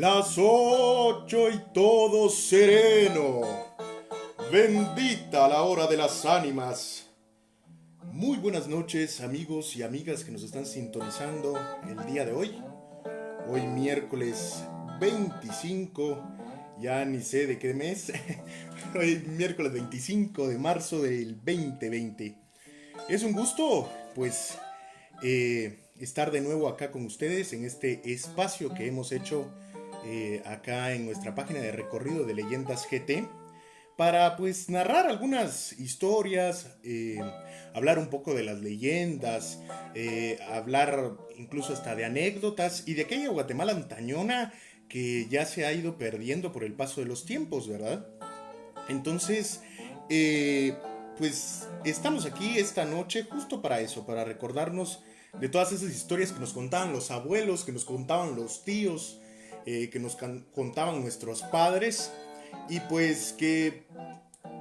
Las 8 y todo sereno. Bendita la hora de las ánimas. Muy buenas noches, amigos y amigas que nos están sintonizando el día de hoy. Hoy miércoles 25, ya ni sé de qué mes. Hoy miércoles 25 de marzo del 2020. Es un gusto, pues, estar de nuevo acá con ustedes en este espacio que hemos hecho acá en nuestra página de recorrido de Leyendas GT para pues narrar algunas historias, hablar un poco de las leyendas, hablar incluso hasta de anécdotas y de aquella Guatemala antañona que ya se ha ido perdiendo por el paso de los tiempos, ¿verdad? Entonces, pues estamos aquí esta noche justo para eso, para recordarnos de todas esas historias que nos contaban los abuelos, que nos contaban los tíos, que nos contaban nuestros padres y pues que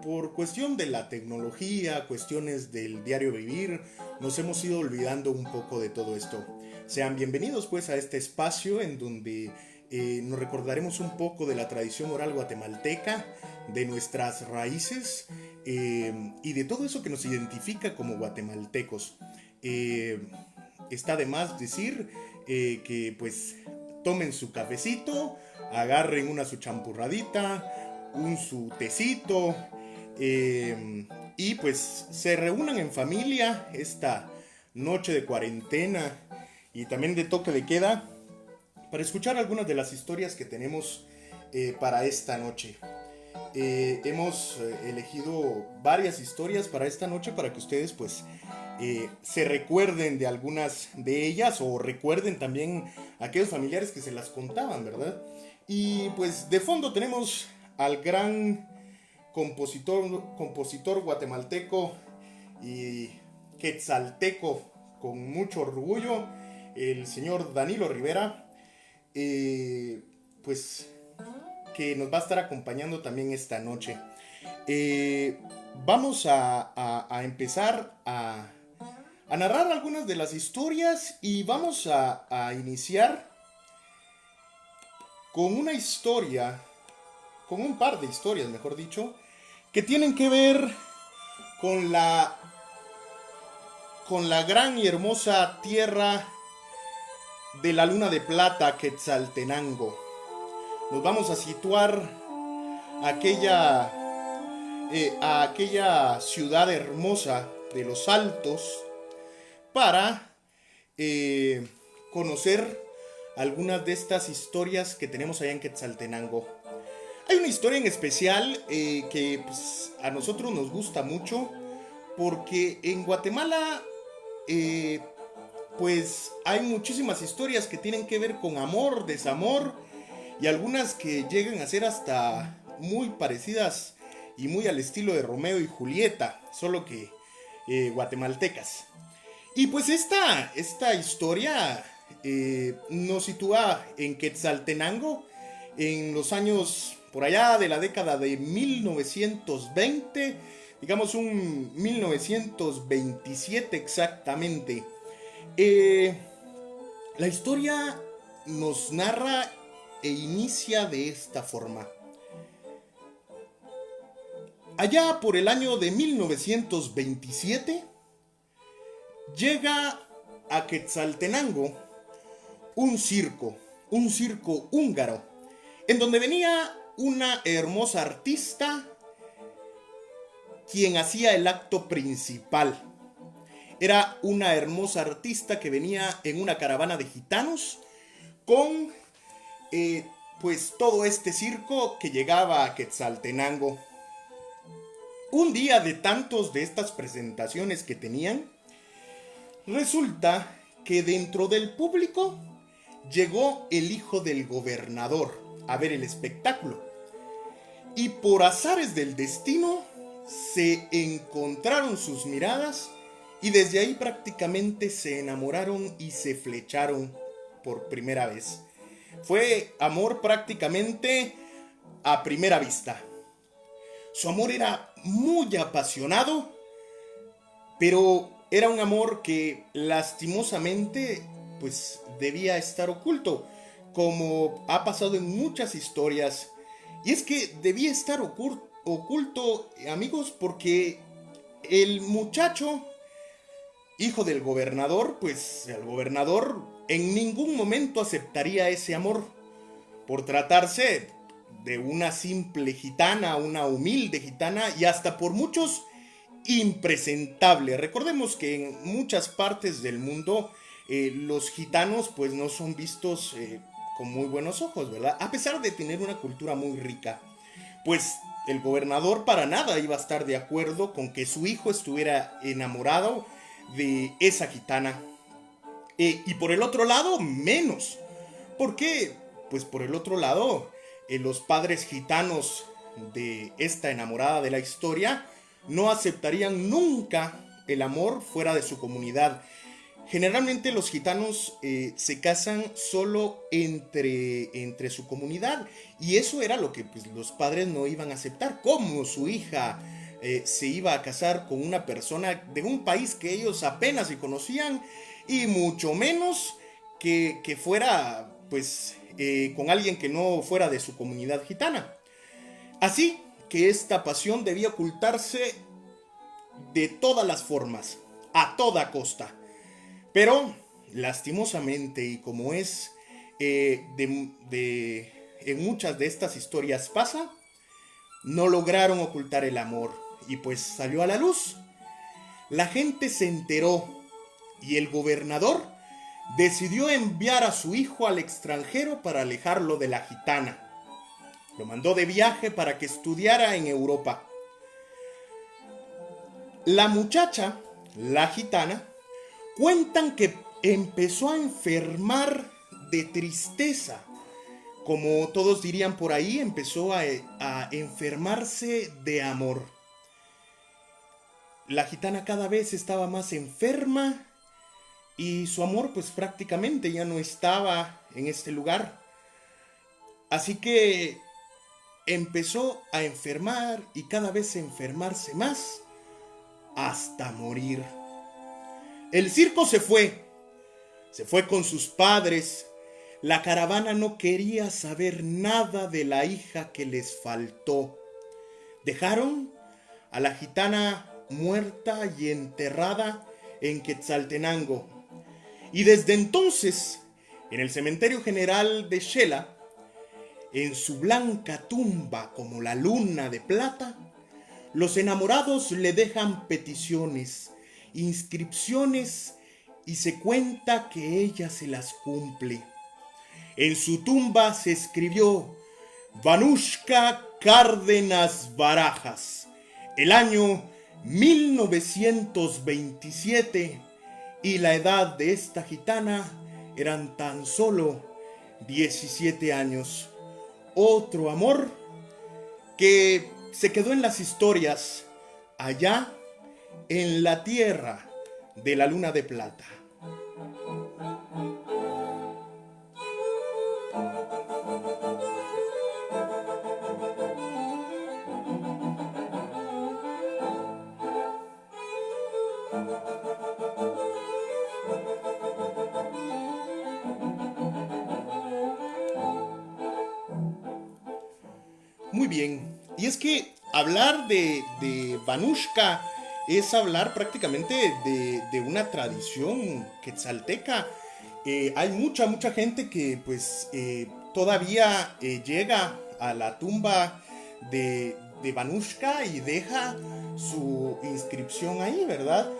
por cuestión de la tecnología, cuestiones del diario vivir, nos hemos ido olvidando un poco de todo esto. Sean bienvenidos pues a este espacio en donde nos recordaremos un poco de la tradición oral guatemalteca, de nuestras raíces y de todo eso que nos identifica como guatemaltecos. Está de más decir que pues tomen su cafecito, agarren una su champurradita, un su tecito y pues se reúnan en familia esta noche de cuarentena y también de toque de queda para escuchar algunas de las historias que tenemos para esta noche. Hemos elegido varias historias para esta noche para que ustedes pues se recuerden de algunas de ellas o recuerden también a aquellos familiares que se las contaban, ¿verdad? Y pues de fondo tenemos al gran compositor guatemalteco y quetzalteco con mucho orgullo, el señor Danilo Rivera, pues que nos va a estar acompañando también esta noche. Vamos a empezar a narrar algunas de las historias y vamos a iniciar con una historia, con un par de historias, mejor dicho, que tienen que ver con la gran y hermosa tierra de la luna de plata, Quetzaltenango. Nos vamos a situar a aquella ciudad hermosa de los Altos para conocer algunas de estas historias que tenemos allá en Quetzaltenango. Hay una historia en especial que pues, a nosotros nos gusta mucho porque en Guatemala pues hay muchísimas historias que tienen que ver con amor, desamor y algunas que llegan a ser hasta muy parecidas y muy al estilo de Romeo y Julieta, solo que guatemaltecas. Y pues esta historia nos sitúa en Quetzaltenango en los años por allá de la década de 1920, digamos un 1927 exactamente. La historia nos narra e inicia de esta forma. Allá por el año de 1927 llega a Quetzaltenango un circo húngaro, en donde venía una hermosa artista quien hacía el acto principal. Era una hermosa artista que venía en una caravana de gitanos con pues todo este circo que llegaba a Quetzaltenango. Un día de tantos de estas presentaciones que tenían, resulta que dentro del público llegó el hijo del gobernador a ver el espectáculo. Y por azares del destino se encontraron sus miradas y desde ahí prácticamente se enamoraron y se flecharon por primera vez. Fue amor prácticamente a primera vista. Su amor era muy apasionado, pero era un amor que lastimosamente pues debía estar oculto, como ha pasado en muchas historias. Y es que debía estar oculto, amigos, porque el muchacho, hijo del gobernador, pues el gobernador en ningún momento aceptaría ese amor por tratarse de una simple gitana, una humilde gitana y hasta por muchos impresentable. Recordemos que en muchas partes del mundo los gitanos pues no son vistos con muy buenos ojos, ¿verdad? A pesar de tener una cultura muy rica. Pues el gobernador para nada iba a estar de acuerdo con que su hijo estuviera enamorado de esa gitana. Y por el otro lado, menos. ¿Por qué? Pues por el otro lado, los padres gitanos de esta enamorada de la historia no aceptarían nunca el amor fuera de su comunidad. Generalmente los gitanos se casan solo entre su comunidad y eso era lo que pues, los padres no iban a aceptar. ¿Cómo su hija se iba a casar con una persona de un país que ellos apenas se conocían y mucho menos que fuera pues con alguien que no fuera de su comunidad gitana? Así que esta pasión debía ocultarse de todas las formas, a toda costa. Pero, lastimosamente, y como es en muchas de estas historias pasa, no lograron ocultar el amor y pues salió a la luz. La gente se enteró y el gobernador decidió enviar a su hijo al extranjero para alejarlo de la gitana. Lo mandó de viaje para que estudiara en Europa. La muchacha, la gitana, cuentan que empezó a enfermar de tristeza. Como todos dirían por ahí, empezó a enfermarse de amor. La gitana cada vez estaba más enferma y su amor pues prácticamente ya no estaba en este lugar. Así que empezó a enfermar y cada vez a enfermarse más hasta morir. El circo se fue con sus padres. La caravana no quería saber nada de la hija que les faltó. Dejaron a la gitana muerta y enterrada en Quetzaltenango. Y desde entonces, en el cementerio general de Xela, en su blanca tumba como la luna de plata, los enamorados le dejan peticiones, inscripciones y se cuenta que ella se las cumple. En su tumba se escribió Vanushka Cárdenas Barajas, el año 1927 y la edad de esta gitana eran tan solo 17 años. Otro amor que se quedó en las historias allá en la tierra de la luna de plata. Muy bien, y es que hablar de Vanushka es hablar prácticamente de una tradición quetzalteca. Hay mucha gente que pues todavía llega a la tumba de Vanushka y deja su inscripción ahí, ¿verdad?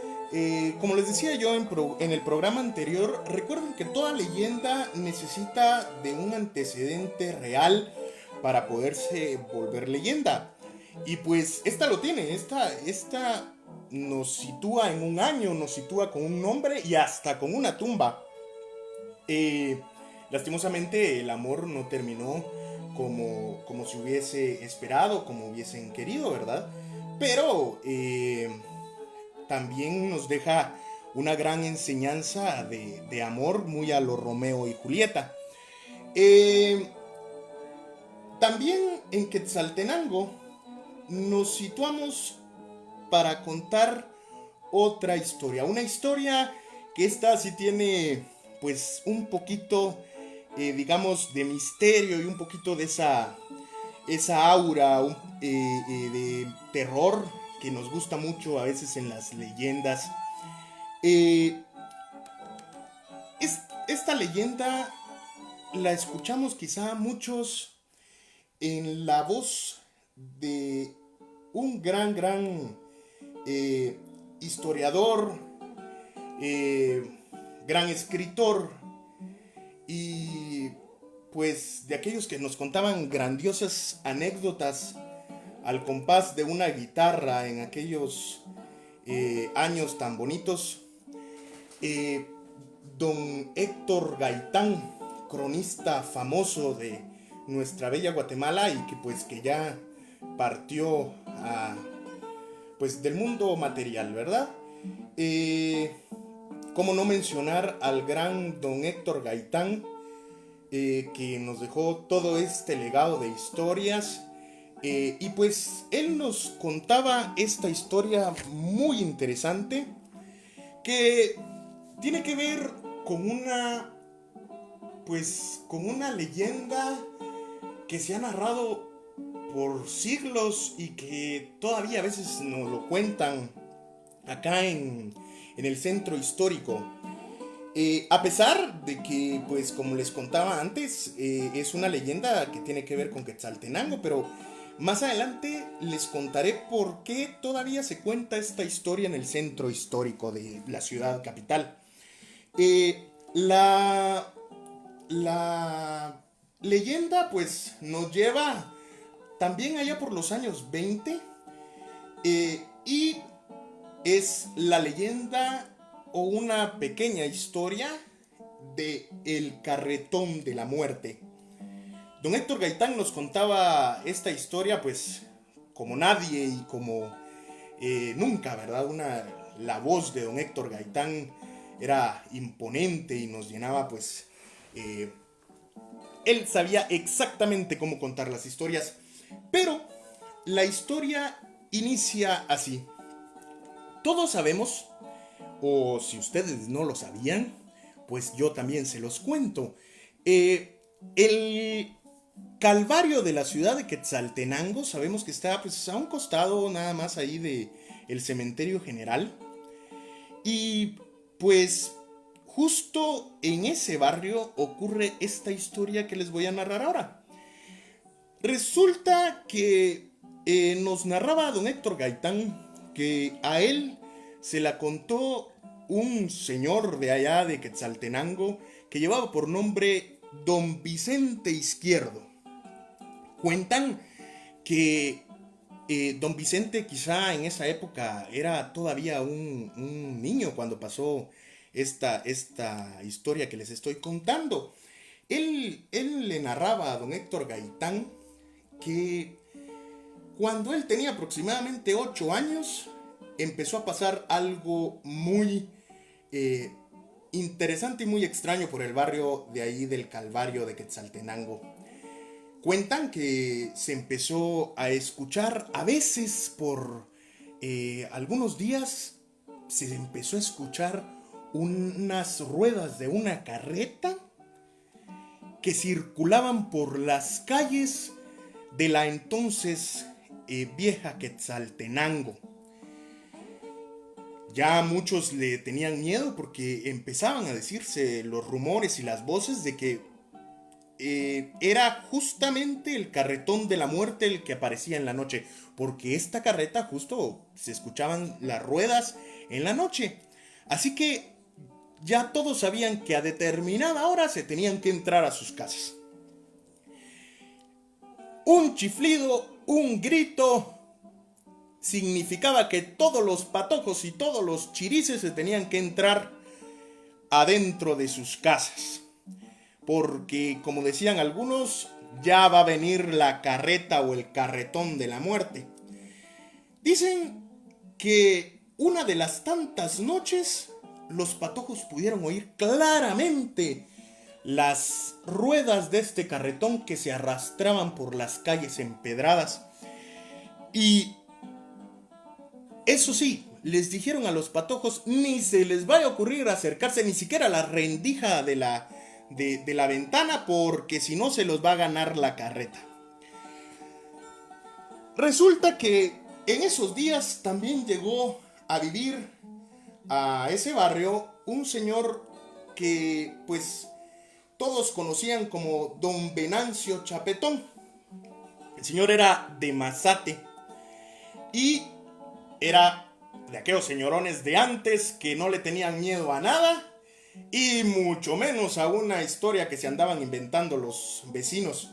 Como les decía yo en el programa anterior, recuerden que toda leyenda necesita de un antecedente real para poderse volver leyenda. Y pues esta lo tiene, esta nos sitúa en un año, nos sitúa con un nombre y hasta con una tumba. Lastimosamente el amor no terminó como se hubiese esperado, como hubiesen querido, ¿verdad? Pero también nos deja una gran enseñanza de amor, muy a lo Romeo y Julieta. También en Quetzaltenango nos situamos para contar otra historia. Una historia que esta sí tiene pues un poquito digamos, de misterio y un poquito de esa aura de terror que nos gusta mucho a veces en las leyendas. Eh, Esta leyenda la escuchamos quizá muchos en la voz de un gran eh, historiador, eh, gran escritor y pues de aquellos que nos contaban grandiosas anécdotas al compás de una guitarra en aquellos años tan bonitos. Eh, Don Héctor Gaitán, cronista famoso de nuestra bella Guatemala y que ya partió pues del mundo material, ¿verdad? ¿Cómo no mencionar al gran don Héctor Gaitán, que nos dejó todo este legado de historias? Y pues él nos contaba esta historia muy interesante que tiene que ver con con una leyenda que se ha narrado por siglos y que todavía a veces nos lo cuentan acá en el centro histórico. A pesar de que, pues como les contaba antes, es una leyenda que tiene que ver con Quetzaltenango, pero más adelante les contaré por qué todavía se cuenta esta historia en el centro histórico de la ciudad capital. La leyenda pues nos lleva también allá por los años 20, y es la leyenda o una pequeña historia de el carretón de la muerte. Don Héctor Gaitán nos contaba esta historia pues como nadie y como nunca, ¿verdad? La voz de don Héctor Gaitán era imponente y nos llenaba pues... él sabía exactamente cómo contar las historias, pero la historia inicia así. Todos sabemos, o si ustedes no lo sabían, pues yo también se los cuento. El Calvario de la ciudad de Quetzaltenango, sabemos que está pues a un costado nada más ahí de el cementerio general. Y pues justo en ese barrio ocurre esta historia que les voy a narrar ahora. Resulta que nos narraba don Héctor Gaitán que a él se la contó un señor de allá de Quetzaltenango que llevaba por nombre don Vicente Izquierdo. Cuentan que don Vicente quizá en esa época era todavía un niño cuando pasó esta historia que les estoy contando. Él le narraba a don Héctor Gaitán que cuando él tenía aproximadamente 8 años empezó a pasar algo muy interesante y muy extraño por el barrio de ahí del Calvario de Quetzaltenango. Cuentan que se empezó a escuchar a veces por algunos días, se empezó a escuchar unas ruedas de una carreta que circulaban por las calles de la entonces vieja Quetzaltenango. Ya muchos le tenían miedo porque empezaban a decirse los rumores y las voces de que era justamente el carretón de la muerte el que aparecía en la noche, porque esta carreta justo se escuchaban las ruedas en la noche. Así que ya todos sabían que a determinada hora se tenían que entrar a sus casas. Un chiflido, un grito, significaba que todos los patojos y todos los chirices se tenían que entrar adentro de sus casas. Porque, como decían algunos, ya va a venir la carreta o el carretón de la muerte. Dicen que una de las tantas noches los patojos pudieron oír claramente las ruedas de este carretón que se arrastraban por las calles empedradas. Y eso sí, les dijeron a los patojos, ni se les vaya a ocurrir acercarse ni siquiera a la rendija de de la ventana porque si no se los va a ganar la carreta. Resulta que en esos días también llegó a vivir a ese barrio un señor que pues todos conocían como don Venancio Chapetón. El señor era de Mazate y era de aquellos señorones de antes que no le tenían miedo a nada y mucho menos a una historia que se andaban inventando los vecinos.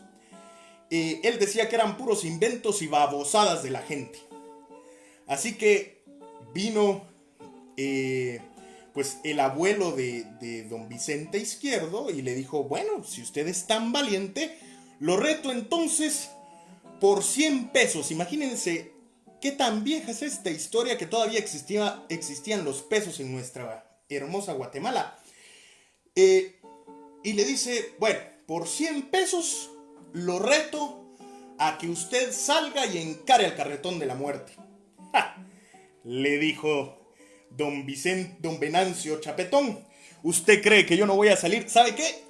Él decía que eran puros inventos y babosadas de la gente. Así que vino pues el abuelo de don Vicente Izquierdo y le dijo, bueno, si usted es tan valiente, lo reto entonces por 100 pesos. Imagínense qué tan vieja es esta historia que todavía existían los pesos en nuestra hermosa Guatemala. Y le dice, bueno, por 100 pesos lo reto a que usted salga y encare al carretón de la muerte. ¡Ja! Le dijo don Venancio Chapetón, ¿usted cree que yo no voy a salir? ¿Sabe qué?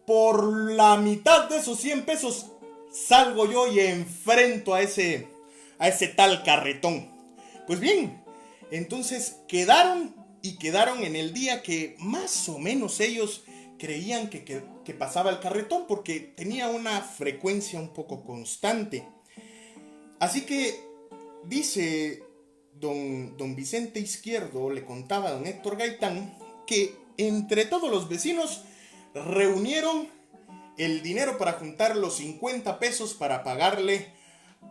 Por la mitad de esos 100 pesos salgo yo y enfrento a ese tal carretón. Pues bien, entonces quedaron en el día que más o menos ellos creían que pasaba el carretón porque tenía una frecuencia un poco constante. Así que dice don Vicente Izquierdo, le contaba a don Héctor Gaitán, que entre todos los vecinos reunieron el dinero para juntar los 50 pesos para pagarle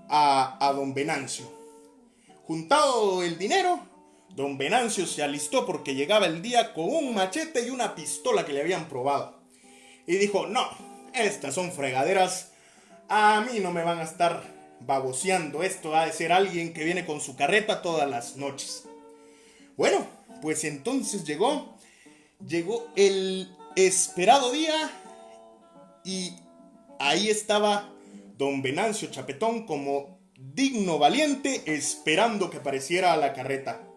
a don Venancio. Juntado el dinero, don Venancio se alistó porque llegaba el día con un machete y una pistola que le habían probado. Y dijo, no, estas son fregaderas, a mí no me van a estar baboseando, esto ha de ser alguien que viene con su carreta todas las noches. Bueno, pues entonces llegó el esperado día y ahí estaba don Venancio Chapetón como digno valiente esperando que apareciera la carreta.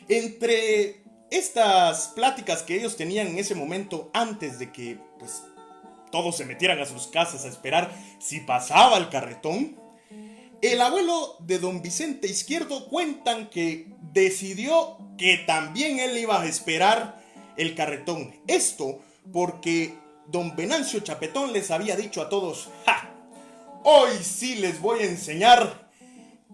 Entre estas pláticas que ellos tenían en ese momento antes de que pues todos se metieran a sus casas a esperar si pasaba el carretón, el abuelo de don Vicente Izquierdo cuentan que decidió que también él iba a esperar el carretón. Esto porque don Venancio Chapetón les había dicho a todos, ¡ja! Hoy sí les voy a enseñar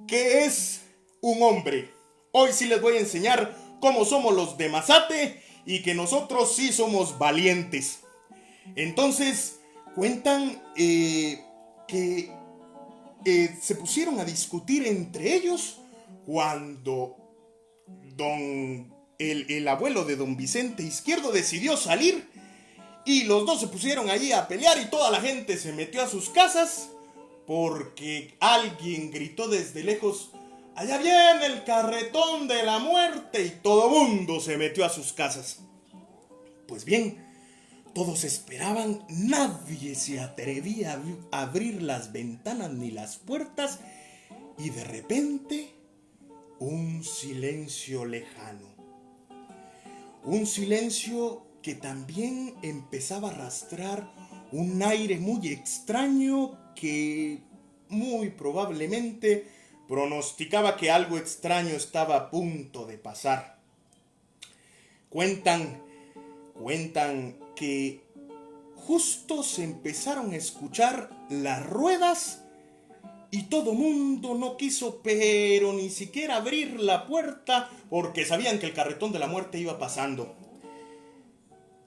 qué es un hombre. Hoy sí les voy a enseñar cómo somos los de Mazate y que nosotros sí somos valientes. Entonces cuentan que se pusieron a discutir entre ellos cuando el abuelo de don Vicente Izquierdo decidió salir y los dos se pusieron allí a pelear y toda la gente se metió a sus casas porque alguien gritó desde lejos, allá viene el carretón de la muerte, y todo mundo se metió a sus casas. Pues bien, todos esperaban, nadie se atrevía a abrir las ventanas ni las puertas y de repente un silencio lejano. Un silencio que también empezaba a arrastrar un aire muy extraño que muy probablemente pronosticaba que algo extraño estaba a punto de pasar. Cuentan que justo se empezaron a escuchar las ruedas y todo mundo no quiso pero ni siquiera abrir la puerta porque sabían que el carretón de la muerte iba pasando.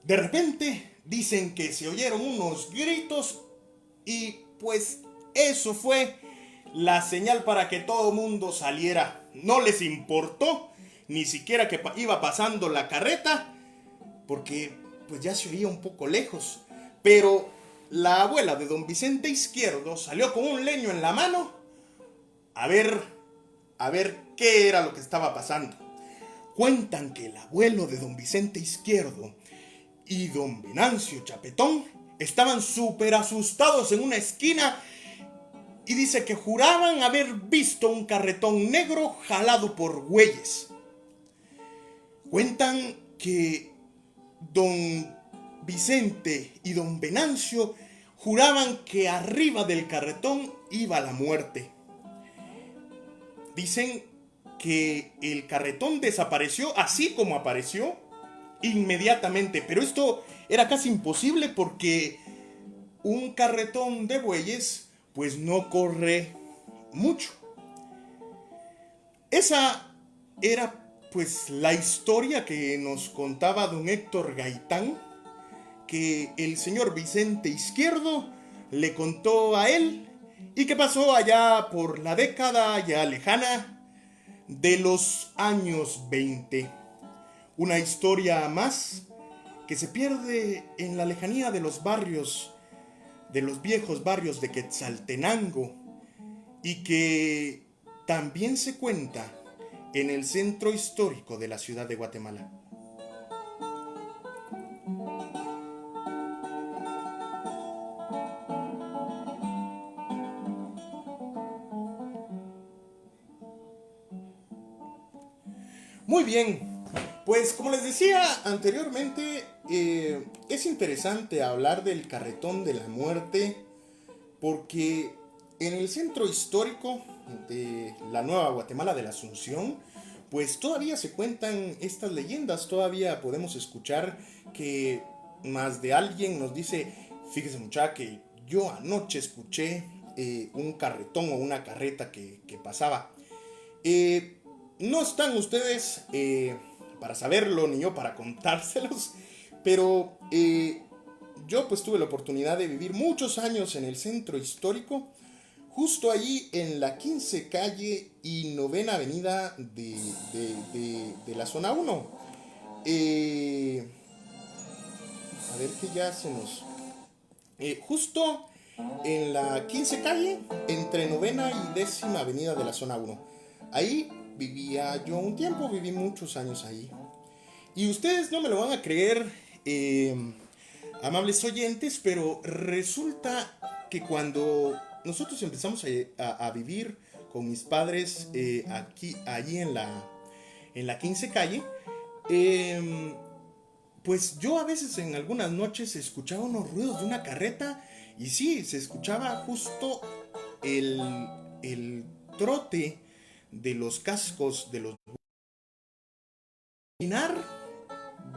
De repente dicen que se oyeron unos gritos y pues eso fue la señal para que todo mundo saliera. No les importó ni siquiera que iba pasando la carreta porque pues ya se oía un poco lejos. Pero la abuela de don Vicente Izquierdo salió con un leño en la mano a ver qué era lo que estaba pasando. Cuentan que el abuelo de don Vicente Izquierdo y don Venancio Chapetón estaban súper asustados en una esquina y dice que juraban haber visto un carretón negro jalado por bueyes. Cuentan que don Vicente y don Venancio juraban que arriba del carretón iba la muerte. Dicen que el carretón desapareció así como apareció inmediatamente, pero esto era casi imposible porque un carretón de bueyes pues no corre mucho. Esa era pues la historia que nos contaba don Héctor Gaitán, que el señor Vicente Izquierdo le contó a él y que pasó allá por la década ya lejana de los años 20. Una historia más que se pierde en la lejanía de los barrios, de los viejos barrios de Quetzaltenango, y que también se cuenta en el centro histórico de la ciudad de Guatemala. Muy bien, pues como les decía anteriormente, es interesante hablar del carretón de la muerte porque en el centro histórico de la Nueva Guatemala de la Asunción, pues todavía se cuentan estas leyendas, todavía podemos escuchar que más de alguien nos dice, fíjese muchacha que yo anoche escuché un carretón o una carreta que pasaba. No están ustedes para saberlo ni yo para contárselos, pero yo pues tuve la oportunidad de vivir muchos años en el centro histórico, justo allí en la 15 calle y 9ª avenida de la zona 1. A ver que ya se nos... justo en la 15 calle, entre 9ª y 10ª avenida de la zona 1. Ahí vivía yo un tiempo, viví muchos años ahí. Y ustedes no me lo van a creer, amables oyentes, pero resulta que cuando nosotros empezamos a vivir con mis padres allí en la 15 calle, pues yo a veces en algunas noches escuchaba unos ruidos de una carreta y sí, se escuchaba justo el trote de los cascos de los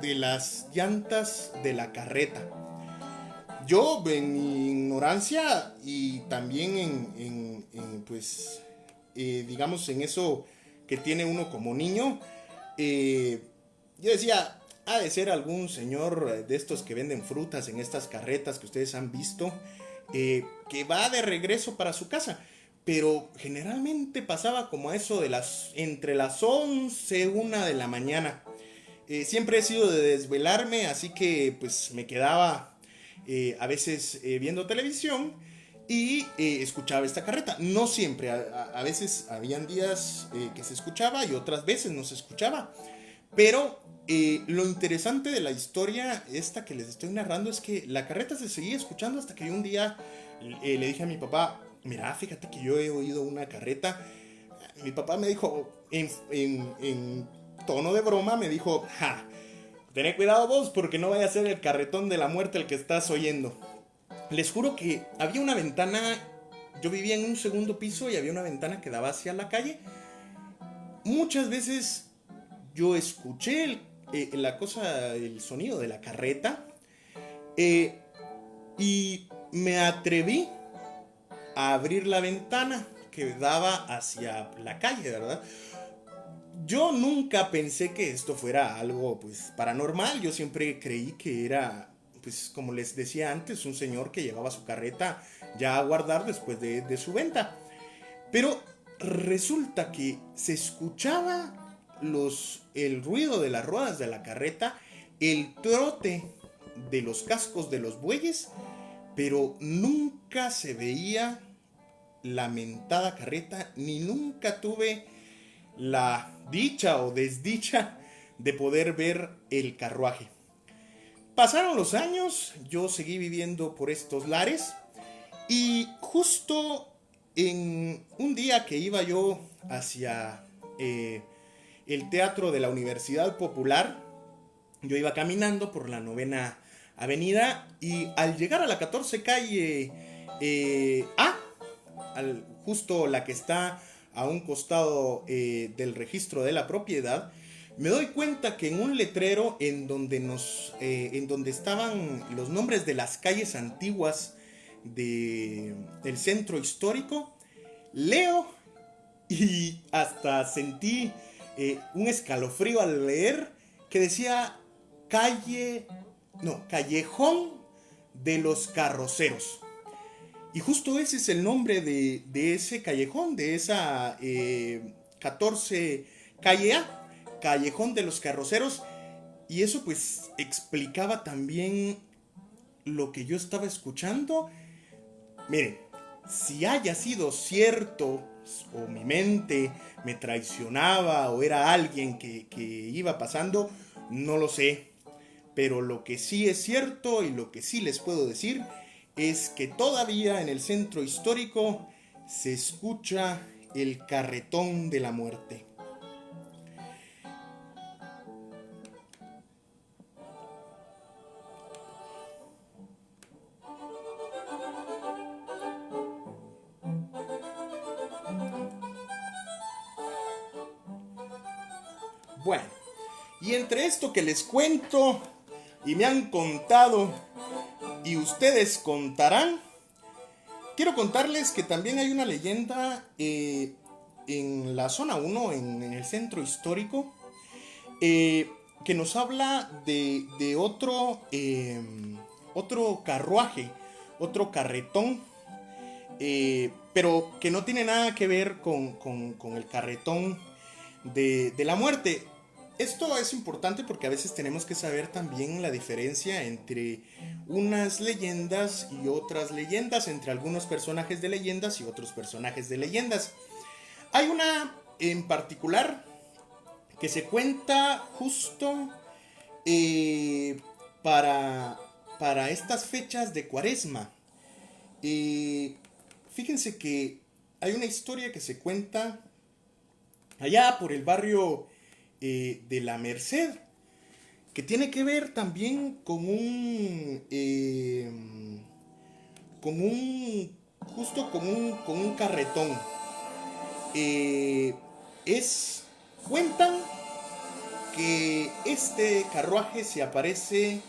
de las llantas de la carreta. Yo en mi ignorancia y también pues digamos en eso que tiene uno como niño, yo decía, ha de ser algún señor de estos que venden frutas en estas carretas que ustedes han visto, que va de regreso para su casa. Pero generalmente pasaba como a eso de entre las 11, 1 de la mañana. Siempre he sido de desvelarme, así que pues me quedaba a veces viendo televisión y escuchaba esta carreta. No siempre, a veces habían días que se escuchaba y otras veces no se escuchaba. Pero lo interesante de la historia esta que les estoy narrando es que la carreta se seguía escuchando hasta que un día le dije a mi papá, mira, fíjate que yo he oído una carreta. Mi papá me dijo, en tono de broma, me dijo, ja, ten cuidado vos porque no vaya a ser el carretón de la muerte el que estás oyendo. Les juro que había una ventana, yo vivía en un segundo piso y había una ventana que daba hacia la calle. Muchas veces yo escuché el sonido de la carreta y me atreví a abrir la ventana que daba hacia la calle, ¿verdad? Yo nunca pensé que esto fuera algo pues paranormal, yo siempre creí que era, pues como les decía antes, un señor que llevaba su carreta ya a guardar después de su venta. Pero resulta que se escuchaba el ruido de las ruedas de la carreta, el trote de los cascos de los bueyes, pero nunca se veía la mentada carreta, ni nunca tuve la dicha o desdicha de poder ver el carruaje. Pasaron los años, yo seguí viviendo por estos lares y justo en un día que iba yo hacia el teatro de la Universidad Popular, yo iba caminando por la 9ª avenida, y al llegar a la 14 calle A, justo la que está a un costado del registro de la propiedad, me doy cuenta que en un letrero en donde estaban los nombres de las calles antiguas del centro histórico, leo y hasta sentí un escalofrío al leer que decía Callejón de los Carroceros. Y justo ese es el nombre de ese callejón, de esa 14 calle A, Callejón de los Carroceros. Y eso pues explicaba también lo que yo estaba escuchando. Miren, si haya sido cierto o mi mente me traicionaba o era alguien que iba pasando, no lo sé. Pero lo que sí es cierto y lo que sí les puedo decir es que todavía en el centro histórico se escucha el carretón de la muerte. Bueno, y entre esto que les cuento y me han contado y ustedes contarán, quiero contarles que también hay una leyenda en la zona 1, en el centro histórico, que nos habla de otro carruaje, otro carretón, pero que no tiene nada que ver con el carretón de la muerte. Esto es importante porque a veces tenemos que saber también la diferencia entre unas leyendas y otras leyendas, entre algunos personajes de leyendas y otros personajes de leyendas. Hay una en particular que se cuenta justo eh, para, para estas fechas de Cuaresma. Fíjense que hay una historia que se cuenta allá por el barrio de la Merced, que tiene que ver también justo con un carretón. Eh, Cuentan que este carruaje se aparece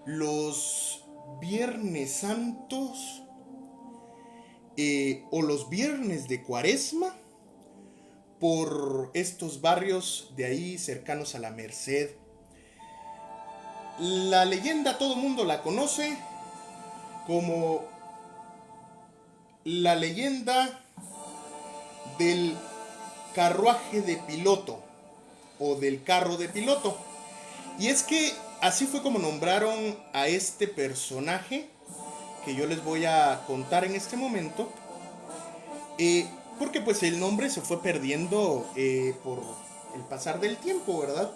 los Viernes Santos o los viernes de Cuaresma por estos barrios de ahí cercanos a la Merced. La leyenda todo el mundo la conoce como la leyenda del carruaje de piloto o del carro de piloto. Y es que así fue como nombraron a este personaje que yo les voy a contar en este momento. Porque pues el nombre se fue perdiendo por el pasar del tiempo, ¿verdad?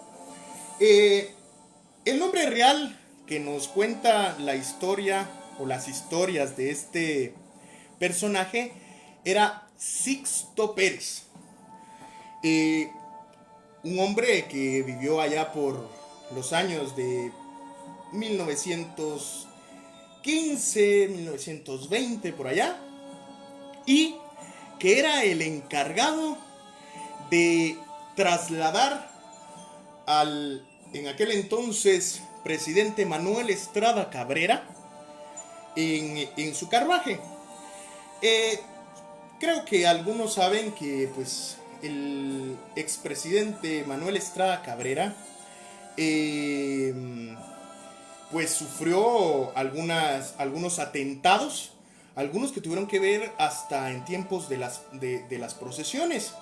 El nombre real que nos cuenta la historia o las historias de este personaje era Sixto Pérez. Un hombre que vivió allá por los años de 1915, 1920, por allá. Y que era el encargado de trasladar en aquel entonces, presidente Manuel Estrada Cabrera en su carruaje. Creo que algunos saben que pues el expresidente Manuel Estrada Cabrera pues sufrió algunos atentados, algunos que tuvieron que ver hasta en tiempos de las procesiones.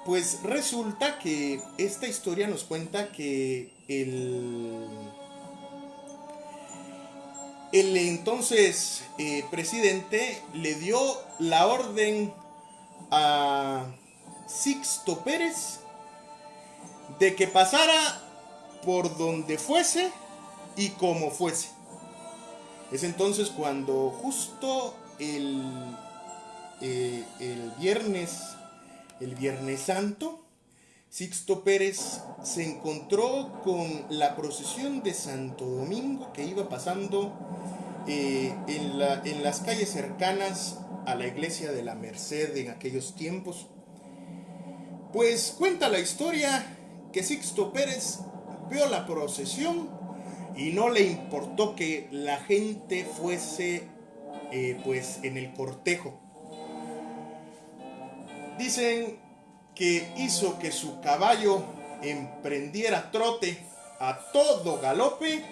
Pues resulta que esta historia nos cuenta que el entonces presidente le dio la orden a Sixto Pérez de que pasara por donde fuese y como fuese. Es entonces cuando justo el Viernes Santo Sixto Pérez se encontró con la procesión de Santo Domingo que iba pasando en las calles cercanas a la iglesia de la Merced en aquellos tiempos. Pues cuenta la historia que Sixto Pérez vio la procesión y no le importó que la gente fuese pues en el cortejo. Dicen que hizo que su caballo emprendiera trote a todo galope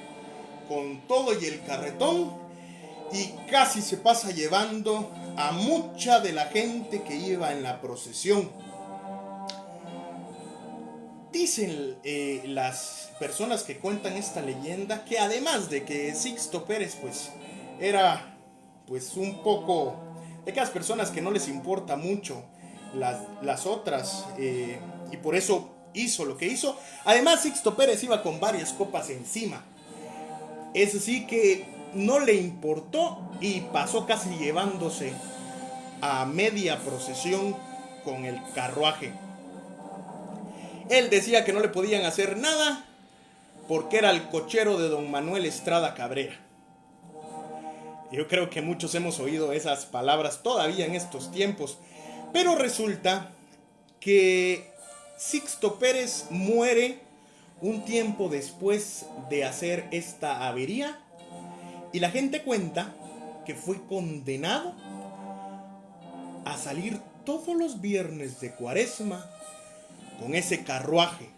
con todo y el carretón, y casi se pasa llevando a mucha de la gente que iba en la procesión. Dicen las personas que cuentan esta leyenda que además de que Sixto Pérez pues era pues un poco de aquellas personas que no les importa mucho las otras, y por eso hizo lo que hizo. Además Sixto Pérez iba con varias copas encima, es así que no le importó y pasó casi llevándose a media procesión con el carruaje. Él decía que no le podían hacer nada porque era el cochero de don Manuel Estrada Cabrera. Yo creo que muchos hemos oído esas palabras todavía en estos tiempos, pero resulta que Sixto Pérez muere un tiempo después de hacer esta avería, y la gente cuenta que fue condenado a salir todos los viernes de Cuaresma con ese carruaje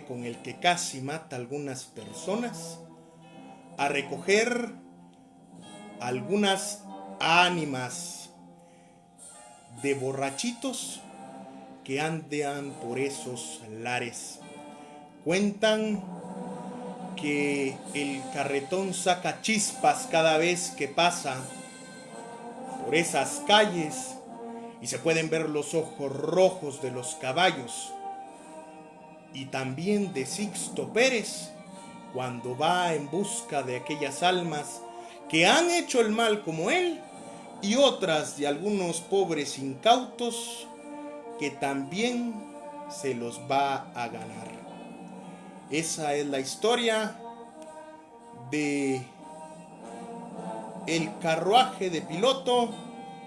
con el que casi mata a algunas personas, a recoger algunas ánimas de borrachitos que andan por esos lares. Cuentan que el carretón saca chispas cada vez que pasa por esas calles y se pueden ver los ojos rojos de los caballos, y también de Sixto Pérez cuando va en busca de aquellas almas que han hecho el mal como él, y otras de algunos pobres incautos que también se los va a ganar. Esa es la historia de el carruaje de Piloto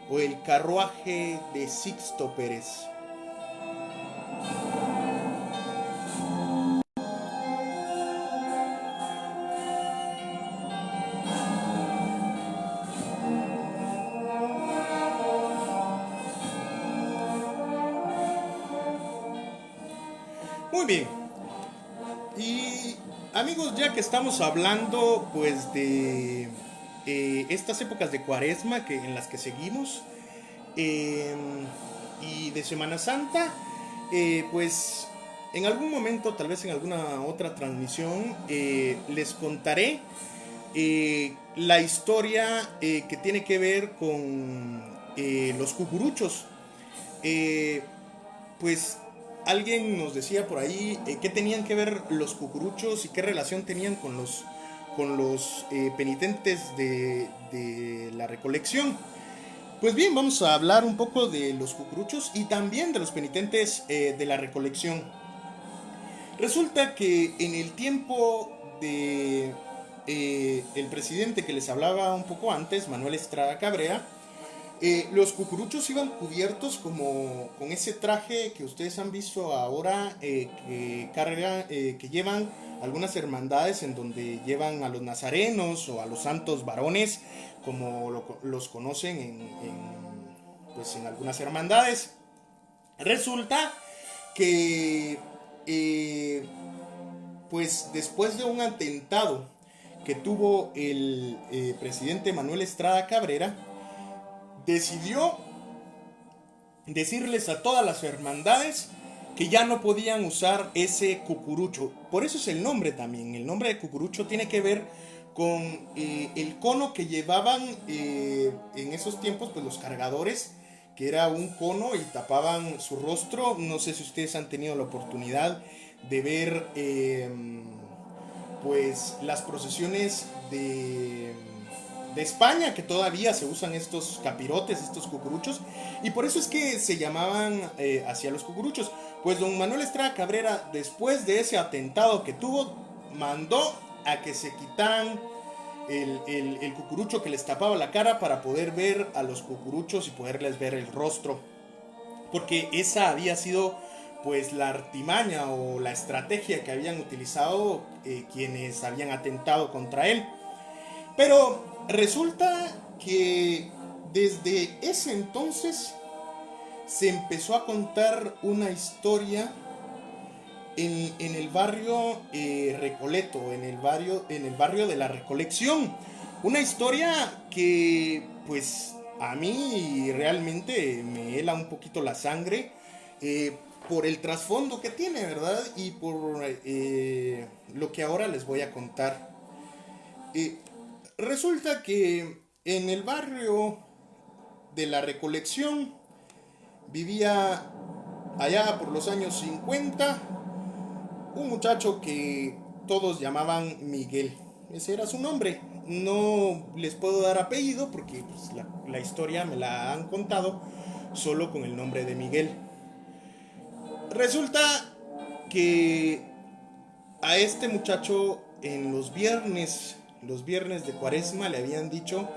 o el carruaje de Sixto Pérez. Muy bien. Y amigos, ya que estamos hablando pues de estas épocas de Cuaresma en las que seguimos, eh, y de Semana Santa, pues en algún momento, tal vez en alguna otra transmisión, les contaré la historia que tiene que ver con los cucuruchos. Eh, pues alguien nos decía por ahí qué tenían que ver los cucuruchos y qué relación tenían con los penitentes de la recolección. Pues bien, vamos a hablar un poco de los cucuruchos y también de los penitentes de la recolección. Resulta que en el tiempo de el presidente que les hablaba un poco antes, Manuel Estrada Cabrera, los cucuruchos iban cubiertos como con ese traje que ustedes han visto ahora, que llevan algunas hermandades en donde llevan a los nazarenos o a los santos varones, como los conocen pues en algunas hermandades. Resulta que pues después de un atentado que tuvo el presidente Manuel Estrada Cabrera, decidió decirles a todas las hermandades que ya no podían usar ese cucurucho. Por eso es el nombre también. El nombre de cucurucho tiene que ver con el cono que llevaban en esos tiempos pues los cargadores, que era un cono y tapaban su rostro. No sé si ustedes han tenido la oportunidad de ver pues las procesiones de España, que todavía se usan estos capirotes, estos cucuruchos, y por eso es que se llamaban así a los cucuruchos. Pues don Manuel Estrada Cabrera, después de ese atentado que tuvo, mandó a que se quitaran el cucurucho que les tapaba la cara para poder ver a los cucuruchos y poderles ver el rostro, porque esa había sido pues la artimaña o la estrategia que habían utilizado quienes habían atentado contra él. Pero resulta que desde ese entonces se empezó a contar una historia en el barrio Recoleto, en el barrio de la Recolección. Una historia que pues a mí realmente me hela un poquito la sangre por el trasfondo que tiene, ¿verdad? Y por lo que ahora les voy a contar. Resulta que en el barrio de la Recolección vivía allá por los años 50 un muchacho que todos llamaban Miguel. Ese era su nombre. No les puedo dar apellido porque pues, la historia me la han contado solo con el nombre de Miguel. Resulta que a este muchacho en los viernes de Cuaresma le habían dicho,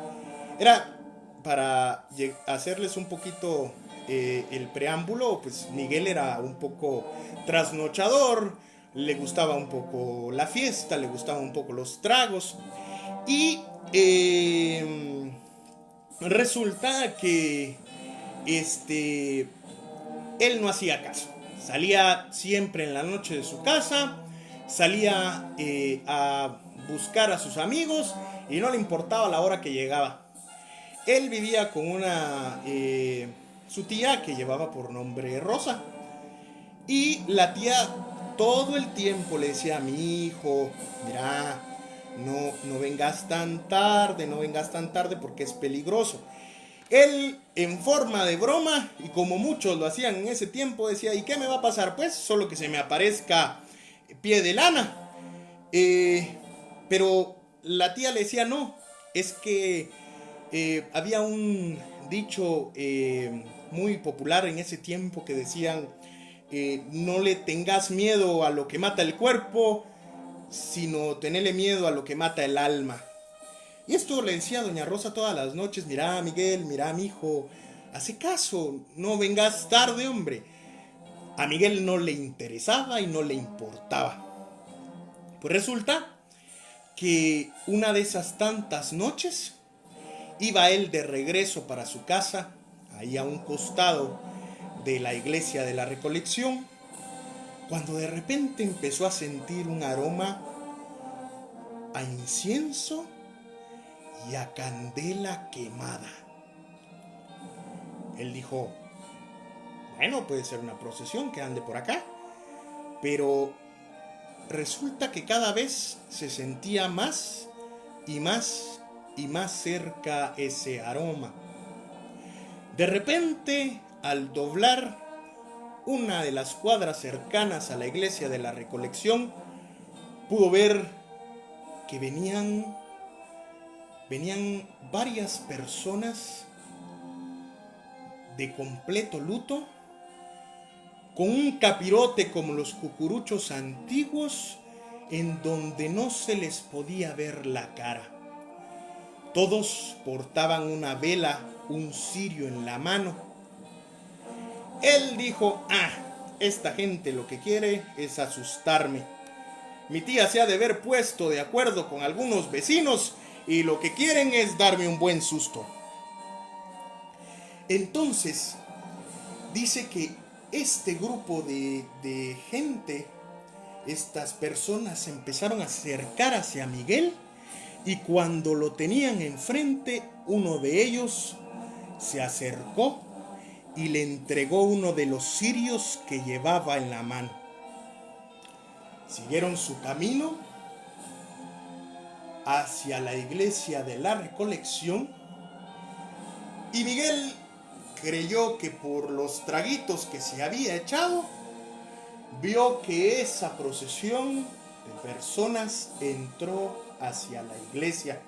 era para hacerles un poquito el preámbulo, pues Miguel era un poco trasnochador, le gustaba un poco la fiesta, le gustaban un poco los tragos y resulta que él no hacía caso. Salía siempre en la noche de su casa, salía a buscar a sus amigos y no le importaba la hora que llegaba. Él vivía con su tía que llevaba por nombre Rosa. Y la tía todo el tiempo le decía a mi hijo, mira, no vengas tan tarde, no vengas tan tarde porque es peligroso. Él, en forma de broma, y como muchos lo hacían en ese tiempo, decía, ¿y qué me va a pasar? Pues solo que se me aparezca pie de lana. Pero la tía le decía, no, es que había un dicho muy popular en ese tiempo que decían, no le tengas miedo a lo que mata el cuerpo, sino tenerle miedo a lo que mata el alma. Y esto le decía a doña Rosa todas las noches, mira Miguel, mira mi hijo, hace caso, no vengas tarde, hombre. A Miguel no le interesaba y no le importaba. Pues resulta que una de esas tantas noches iba él de regreso para su casa, ahí a un costado de la iglesia de la Recolección, cuando de repente empezó a sentir un aroma a incienso y a candela quemada. Él dijo, bueno, puede ser una procesión que ande por acá, pero resulta que cada vez se sentía más y más y más cerca ese aroma. De repente, al doblar una de las cuadras cercanas a la iglesia de la Recolección, pudo ver que venían varias personas de completo luto, con un capirote como los cucuruchos antiguos, en donde no se les podía ver la cara. Todos portaban una vela, un cirio en la mano. Él dijo, esta gente lo que quiere es asustarme. Mi tía se ha de haber puesto de acuerdo con algunos vecinos y lo que quieren es darme un buen susto. Entonces, dice que este grupo de gente, estas personas se empezaron a acercar hacia Miguel y cuando lo tenían enfrente, uno de ellos se acercó y le entregó uno de los cirios que llevaba en la mano. Siguieron su camino hacia la iglesia de la Recolección y Miguel creyó que por los traguitos que se había echado, vio que esa procesión de personas entró hacia la iglesia.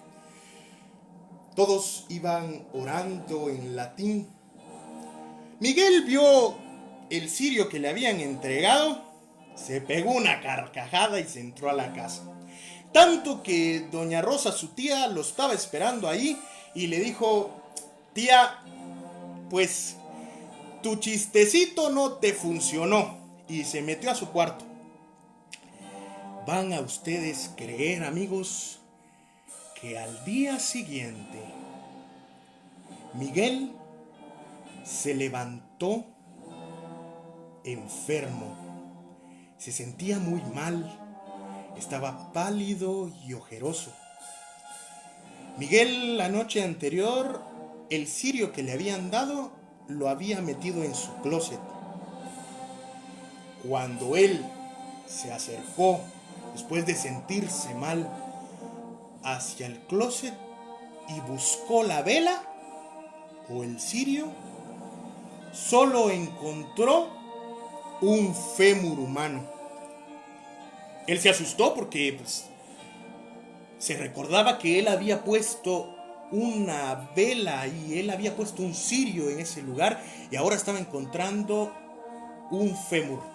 Todos iban orando en latín. Miguel vio el cirio que le habían entregado, se pegó una carcajada y se entró a la casa. Tanto que doña Rosa, su tía, lo estaba esperando ahí y le dijo: tía, pues tu chistecito no te funcionó. Y se metió a su cuarto. ¿Van a ustedes creer, amigos, que al día siguiente Miguel se levantó enfermo? Se sentía muy mal, estaba pálido y ojeroso. Miguel, la noche anterior, el cirio que le habían dado lo había metido en su closet. Cuando él se acercó, después de sentirse mal, hacia el closet y buscó la vela o el cirio, solo encontró un fémur humano. Él se asustó porque se recordaba que él había puesto una vela y él había puesto un cirio en ese lugar y ahora estaba encontrando un fémur.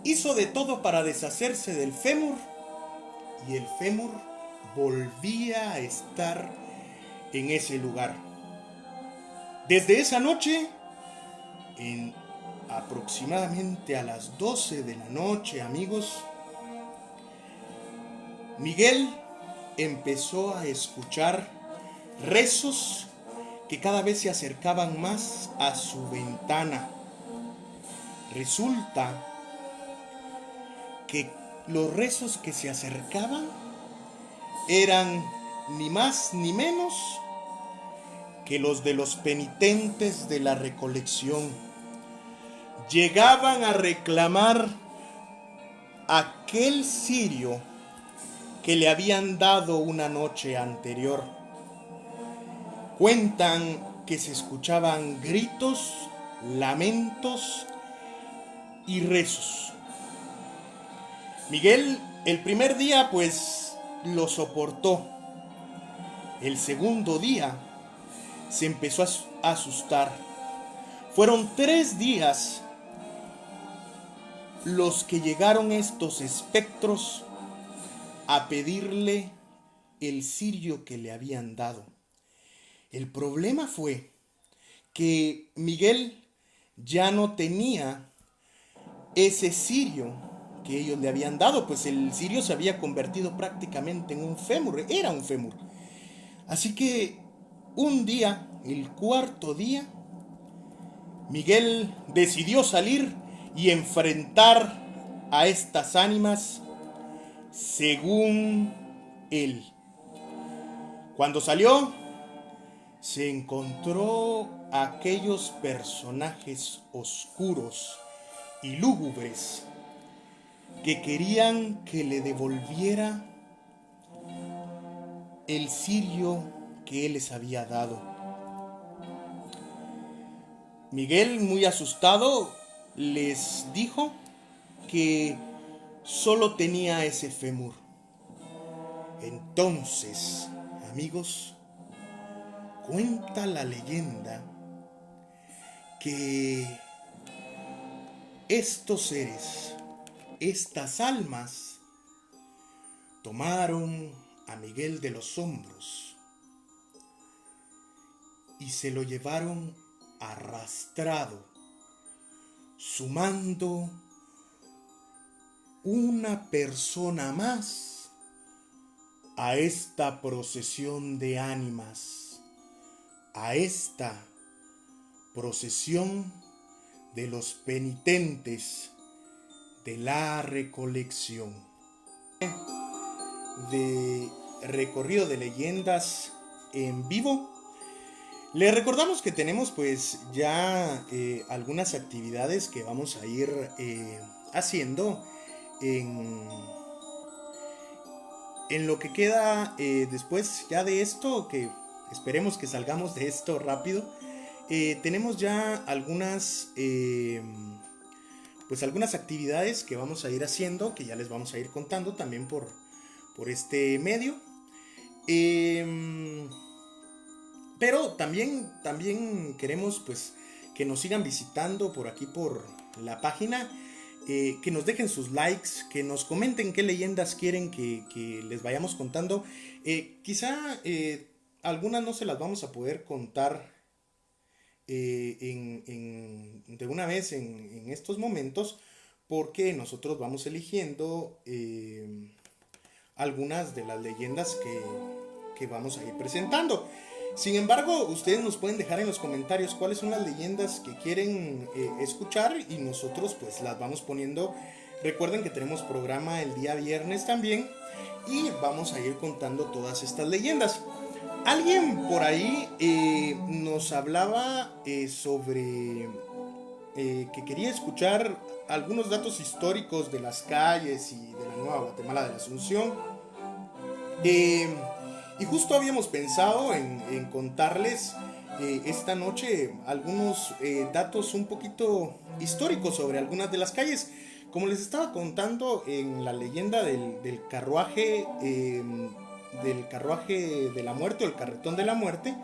Hizo de todo para deshacerse del fémur y el fémur volvía a estar en ese lugar. Desde esa noche, en aproximadamente a las 12 de la noche, amigos, Miguel empezó a escuchar rezos que cada vez se acercaban más a su ventana. Resulta que los rezos que se acercaban eran ni más ni menos que los de los penitentes de la recolección. Llegaban a reclamar aquel cirio que le habían dado una noche anterior. Cuentan que se escuchaban gritos, lamentos y rezos. Miguel el primer día lo soportó. El segundo día se empezó a asustar. Fueron 3 días los que llegaron estos espectros a pedirle el cirio que le habían dado. El problema fue que Miguel ya no tenía ese cirio que ellos le habían dado, pues el cirio se había convertido prácticamente en un fémur, era un fémur. Así que un día, el cuarto día, Miguel decidió salir y enfrentar a estas ánimas según él. Cuando salió, se encontró a aquellos personajes oscuros y lúgubres que querían que le devolviera el cirio que él les había dado. Miguel, muy asustado, les dijo que solo tenía ese fémur. Entonces, amigos, cuenta la leyenda que estos seres, estas almas, tomaron a Miguel de los hombros y se lo llevaron arrastrado, sumando una persona más a esta procesión de ánimas, a esta procesión de los penitentes de la recolección. De recorrido de leyendas en vivo, le recordamos que tenemos ya algunas actividades que vamos a ir haciendo en lo que queda después ya de esto, que esperemos que salgamos de esto rápido. Tenemos ya algunas algunas actividades que vamos a ir haciendo, que ya les vamos a ir contando también por este medio. Em, pero también queremos pues que nos sigan visitando por aquí por la página, que nos dejen sus likes, que nos comenten qué leyendas quieren que les vayamos contando. Quizá algunas no se las vamos a poder contar de una vez en estos momentos, porque nosotros vamos eligiendo algunas de las leyendas que vamos a ir presentando. Sin embargo, ustedes nos pueden dejar en los comentarios cuáles son las leyendas que quieren escuchar y nosotros pues las vamos poniendo. Recuerden que tenemos programa el día viernes también y vamos a ir contando todas estas leyendas. Alguien por ahí nos hablaba sobre que quería escuchar algunos datos históricos de las calles y de la Nueva Guatemala de la Asunción. Eh, y justo habíamos pensado en contarles esta noche algunos datos un poquito históricos sobre algunas de las calles. Como les estaba contando en la leyenda del carruaje de la muerte o el carretón de la muerte,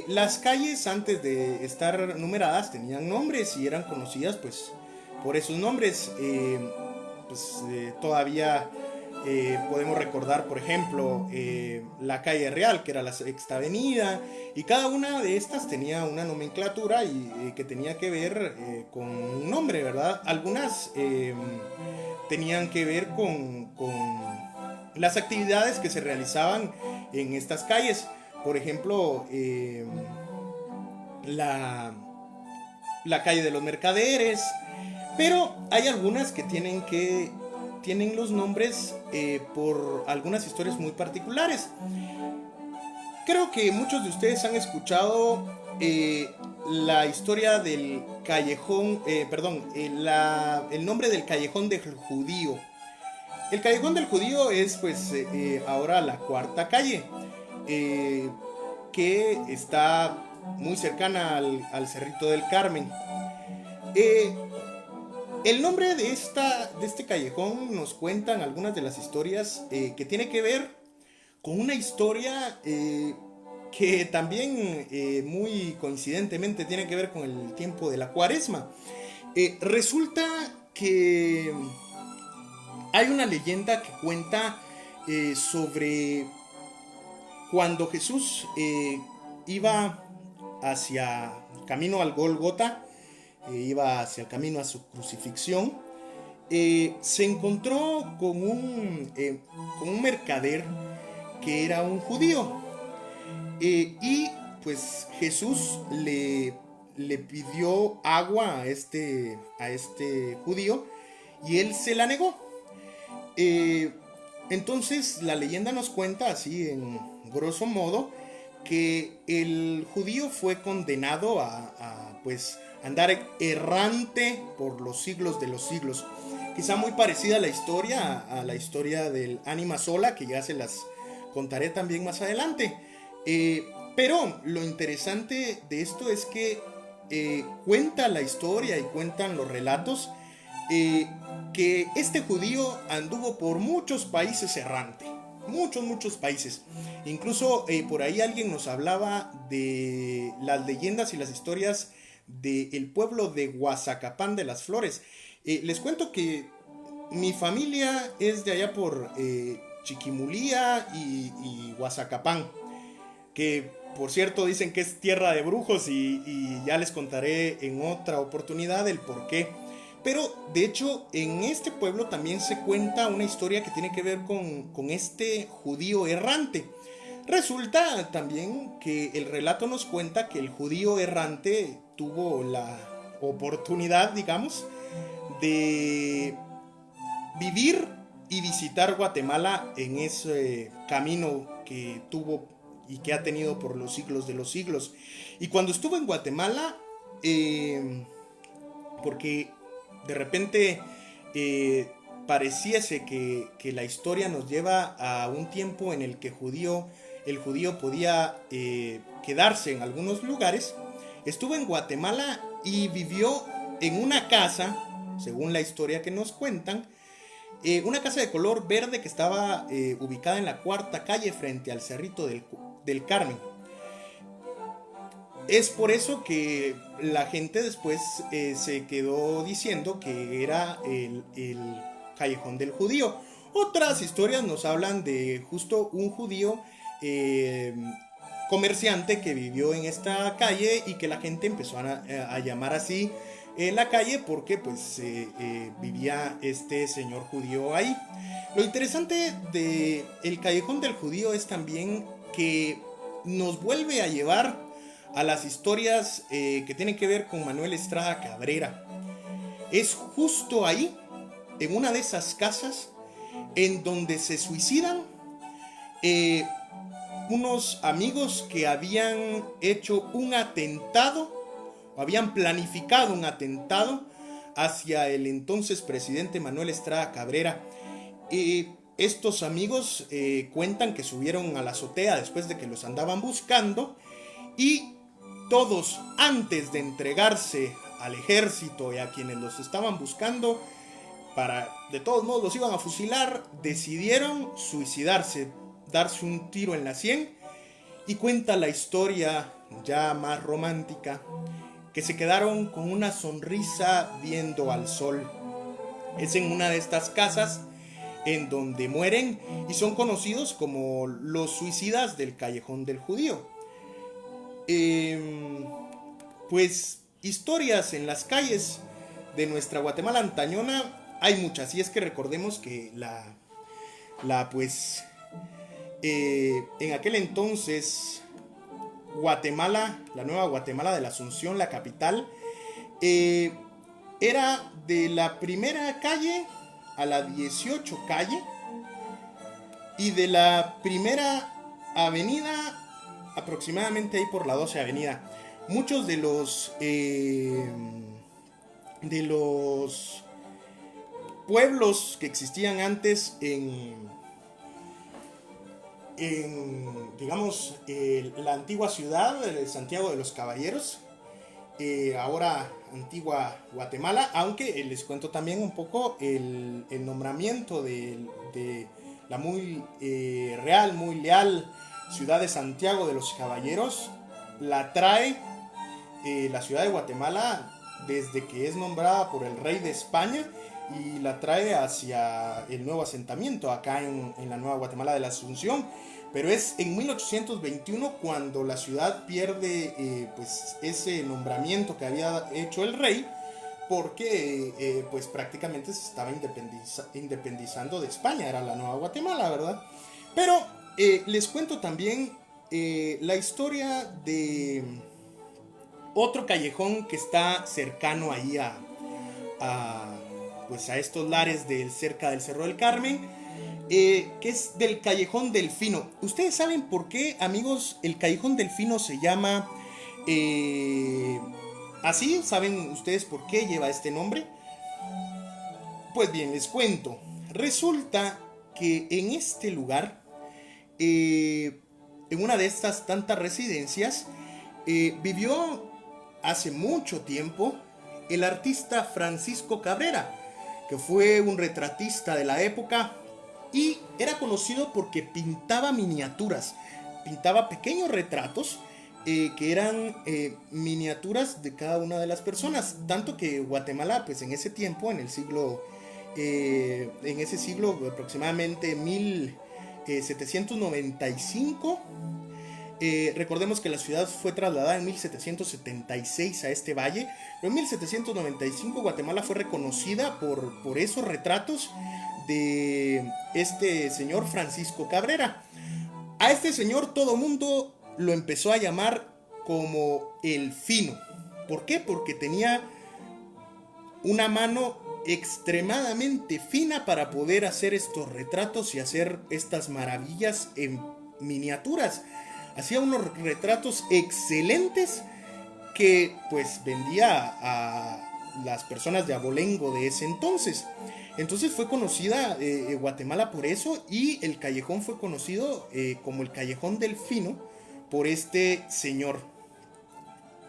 las calles antes de estar numeradas tenían nombres y eran conocidas pues por esos nombres. Todavía podemos recordar, por ejemplo, la calle Real, que era la Sexta Avenida, y cada una de estas tenía una nomenclatura y que tenía que ver con un nombre, ¿verdad? Algunas tenían que ver con las actividades que se realizaban en estas calles. Por ejemplo, la calle de los mercaderes. Pero hay algunas que tienen los nombres por algunas historias muy particulares. Creo que muchos de ustedes han escuchado la historia del callejón, el nombre del callejón del judío. El callejón del judío es pues ahora la cuarta calle, que está muy cercana al Cerrito del Carmen. El nombre de este callejón nos cuentan algunas de las historias que tiene que ver con una historia que también muy coincidentemente tiene que ver con el tiempo de la Cuaresma. Resulta que hay una leyenda que cuenta sobre cuando Jesús iba hacia camino al Gólgota, iba hacia el camino a su crucifixión, se encontró con un mercader que era un judío. Y pues Jesús le pidió agua a este judío y él se la negó. Entonces la leyenda nos cuenta así en grosso modo que el judío fue condenado a pues andar errante por los siglos de los siglos. Quizá muy parecida a la historia del ánima sola, que ya se las contaré también más adelante. Pero lo interesante de esto es que cuenta la historia y cuentan los relatos que este judío anduvo por muchos países errante. Muchos países. Incluso por ahí alguien nos hablaba de las leyendas y las historias del pueblo de Guazacapán de las Flores. Les cuento que mi familia es de allá por Chiquimulía y Guazacapán, que por cierto dicen que es tierra de brujos y ya les contaré en otra oportunidad el por qué. Pero de hecho en este pueblo también se cuenta una historia que tiene que ver con este judío errante. Resulta también que el relato nos cuenta que el judío errante tuvo la oportunidad, digamos, de vivir y visitar Guatemala en ese camino que tuvo y que ha tenido por los siglos de los siglos. Y cuando estuvo en Guatemala, porque de repente pareciese que la historia nos lleva a un tiempo en el que el judío podía quedarse en algunos lugares, estuvo en Guatemala y vivió en una casa, según la historia que nos cuentan, una casa de color verde que estaba ubicada en la cuarta calle frente al Cerrito del Carmen. Es por eso que la gente después se quedó diciendo que era el Callejón del Judío. Otras historias nos hablan de justo un judío comerciante que vivió en esta calle y que la gente empezó a llamar así la calle porque pues vivía este señor judío ahí. Lo interesante de el Callejón del Judío es también que nos vuelve a llevar a las historias que tienen que ver con Manuel Estrada Cabrera. Es justo ahí, en una de esas casas, en donde se suicidan unos amigos que habían hecho un atentado, o habían planificado un atentado hacia el entonces presidente Manuel Estrada Cabrera. Estos amigos cuentan que subieron a la azotea después de que los andaban buscando y todos, antes de entregarse al ejército y a quienes los estaban buscando, de todos modos los iban a fusilar, decidieron suicidarse, darse un tiro en la sien. Y cuenta la historia ya más romántica, que se quedaron con una sonrisa viendo al sol. Es en una de estas casas en donde mueren y son conocidos como los suicidas del Callejón del Judío. Pues historias en las calles de nuestra Guatemala antañona hay muchas, y es que recordemos que en aquel entonces Guatemala, la nueva Guatemala de la Asunción, la capital, era de la primera calle a la 18 calle y de la primera avenida aproximadamente ahí por la 12 avenida. Muchos de los pueblos que existían antes digamos, la antigua ciudad de Santiago de los Caballeros, ahora antigua Guatemala, aunque les cuento también un poco el nombramiento de la muy real, muy leal ciudad de Santiago de los Caballeros, la trae la ciudad de Guatemala desde que es nombrada por el rey de España, y la trae hacia el nuevo asentamiento acá en la nueva Guatemala de la Asunción. Pero es en 1821 cuando la ciudad pierde pues ese nombramiento que había hecho el rey, porque pues prácticamente se estaba independizando de España, era la nueva Guatemala, ¿verdad? Pero les cuento también la historia de otro callejón que está cercano ahí pues a estos lares cerca del Cerro del Carmen, que es del Callejón Delfino. ¿Ustedes saben por qué, amigos, el Callejón Delfino se llama así? ¿Saben ustedes por qué lleva este nombre? Pues bien, les cuento. Resulta que en este lugar, en una de estas tantas residencias, vivió hace mucho tiempo el artista Francisco Cabrera, que fue un retratista de la época y era conocido porque pintaba miniaturas, pintaba pequeños retratos que eran miniaturas de cada una de las personas, tanto que Guatemala, pues en ese tiempo, en ese siglo aproximadamente 1795, recordemos que la ciudad fue trasladada en 1776 a este valle, pero en 1795 Guatemala fue reconocida por esos retratos de este señor Francisco Cabrera. A este señor todo mundo lo empezó a llamar como el Fino. ¿Por qué? Porque tenía una mano extremadamente fina para poder hacer estos retratos y hacer estas maravillas en miniaturas. Hacía unos retratos excelentes que pues vendía a las personas de abolengo de ese entonces. Entonces fue conocida Guatemala por eso, y el callejón fue conocido como el Callejón Delfino por este señor.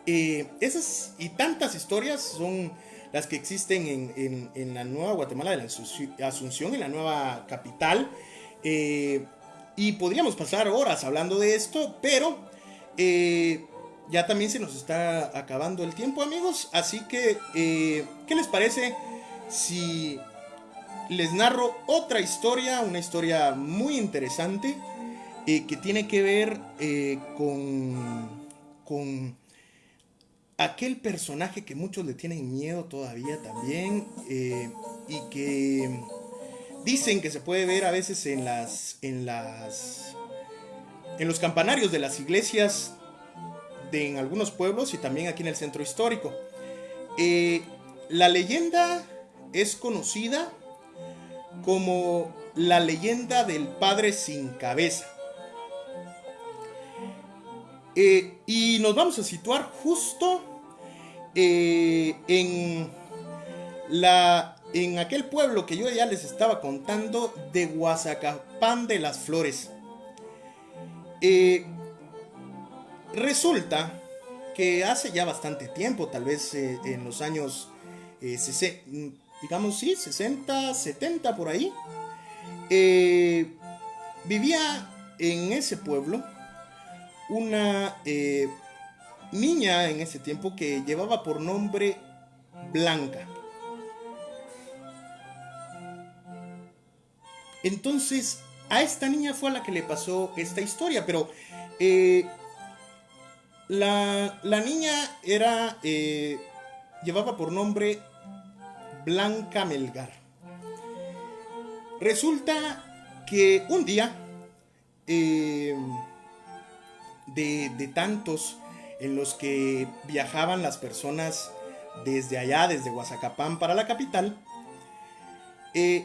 Esas y tantas historias son las que existen en la nueva Guatemala de la Asunción, en la nueva capital. Y podríamos pasar horas hablando de esto, pero ya también se nos está acabando el tiempo, amigos. Así que, ¿qué les parece si les narro otra historia? Una historia muy interesante que tiene que ver con aquel personaje que muchos le tienen miedo todavía también, y que dicen que se puede ver a veces en los campanarios de las iglesias en algunos pueblos y también aquí en el centro histórico. La leyenda es conocida como la leyenda del padre sin cabeza. Y nos vamos a situar justo en aquel pueblo que yo ya les estaba contando, de Guazacapán de las Flores. Resulta que hace ya bastante tiempo, tal vez en los años digamos, sí, 60, 70 por ahí, vivía en ese pueblo una niña en ese tiempo que llevaba por nombre Blanca. Entonces, a esta niña fue a la que le pasó esta historia, pero la niña llevaba por nombre Blanca Melgar. Resulta que un día, de tantos en los que viajaban las personas desde allá, desde Guazacapán para la capital,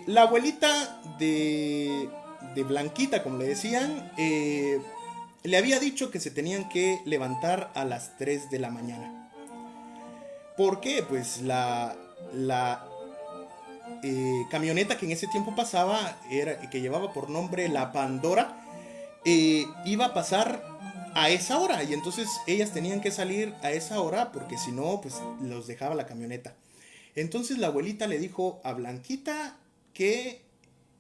la abuelita de Blanquita, como le decían, le había dicho que se tenían que levantar a las 3 de la mañana. ¿Por qué? Pues la camioneta que en ese tiempo pasaba, que llevaba por nombre La Pandora, iba a pasar a esa hora, y entonces ellas tenían que salir a esa hora porque si no, pues los dejaba la camioneta. Entonces la abuelita le dijo a Blanquita que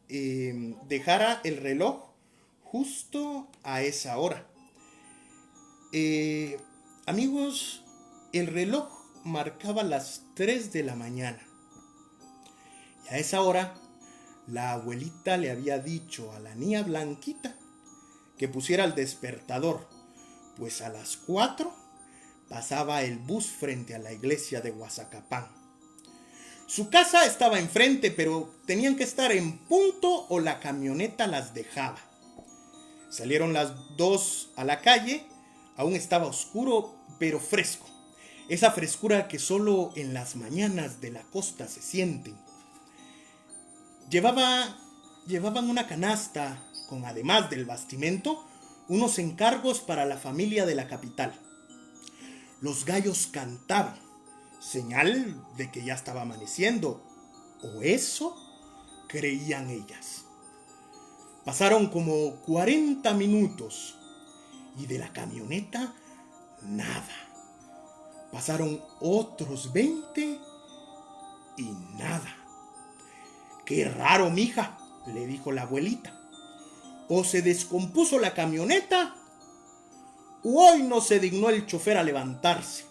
dejara el reloj justo a esa hora. Amigos, el reloj marcaba las 3 de la mañana. Y a esa hora, la abuelita le había dicho a la niña Blanquita que pusiera el despertador, pues a las 4 pasaba el bus frente a la iglesia de Guazacapán. Su casa estaba enfrente, pero tenían que estar en punto o la camioneta las dejaba. Salieron las dos a la calle. Aún estaba oscuro, pero fresco. Esa frescura que solo en las mañanas de la costa se sienten. Llevaban una canasta con, además del bastimento, unos encargos para la familia de la capital. Los gallos cantaban, señal de que ya estaba amaneciendo, o eso creían ellas. Pasaron como 40 minutos y de la camioneta nada. Pasaron otros 20 y nada. ¡Qué raro, mija!, le dijo la abuelita. O se descompuso la camioneta, o hoy no se dignó el chofer a levantarse.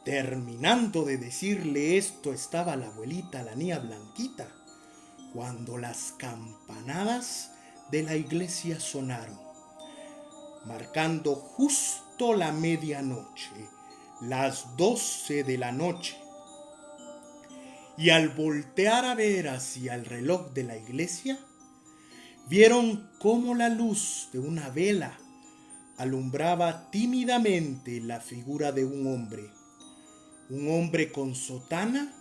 Terminando de decirle esto estaba la abuelita a la niña Blanquita, cuando las campanadas de la iglesia sonaron, marcando justo la medianoche, las 12 de la noche. Y al voltear a ver hacia el reloj de la iglesia, vieron cómo la luz de una vela alumbraba tímidamente la figura de un hombre con sotana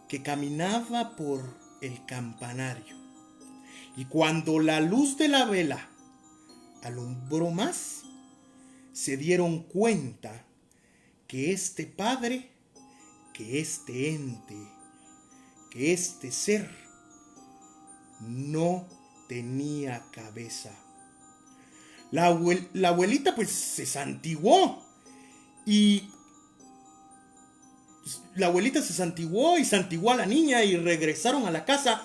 que caminaba por el campanario. Y cuando la luz de la vela alumbró más, se dieron cuenta que este padre, que este ente, que este ser no tenía cabeza. La abuelita pues se santiguó y la abuelita se santiguó y santiguó a la niña y regresaron a la casa,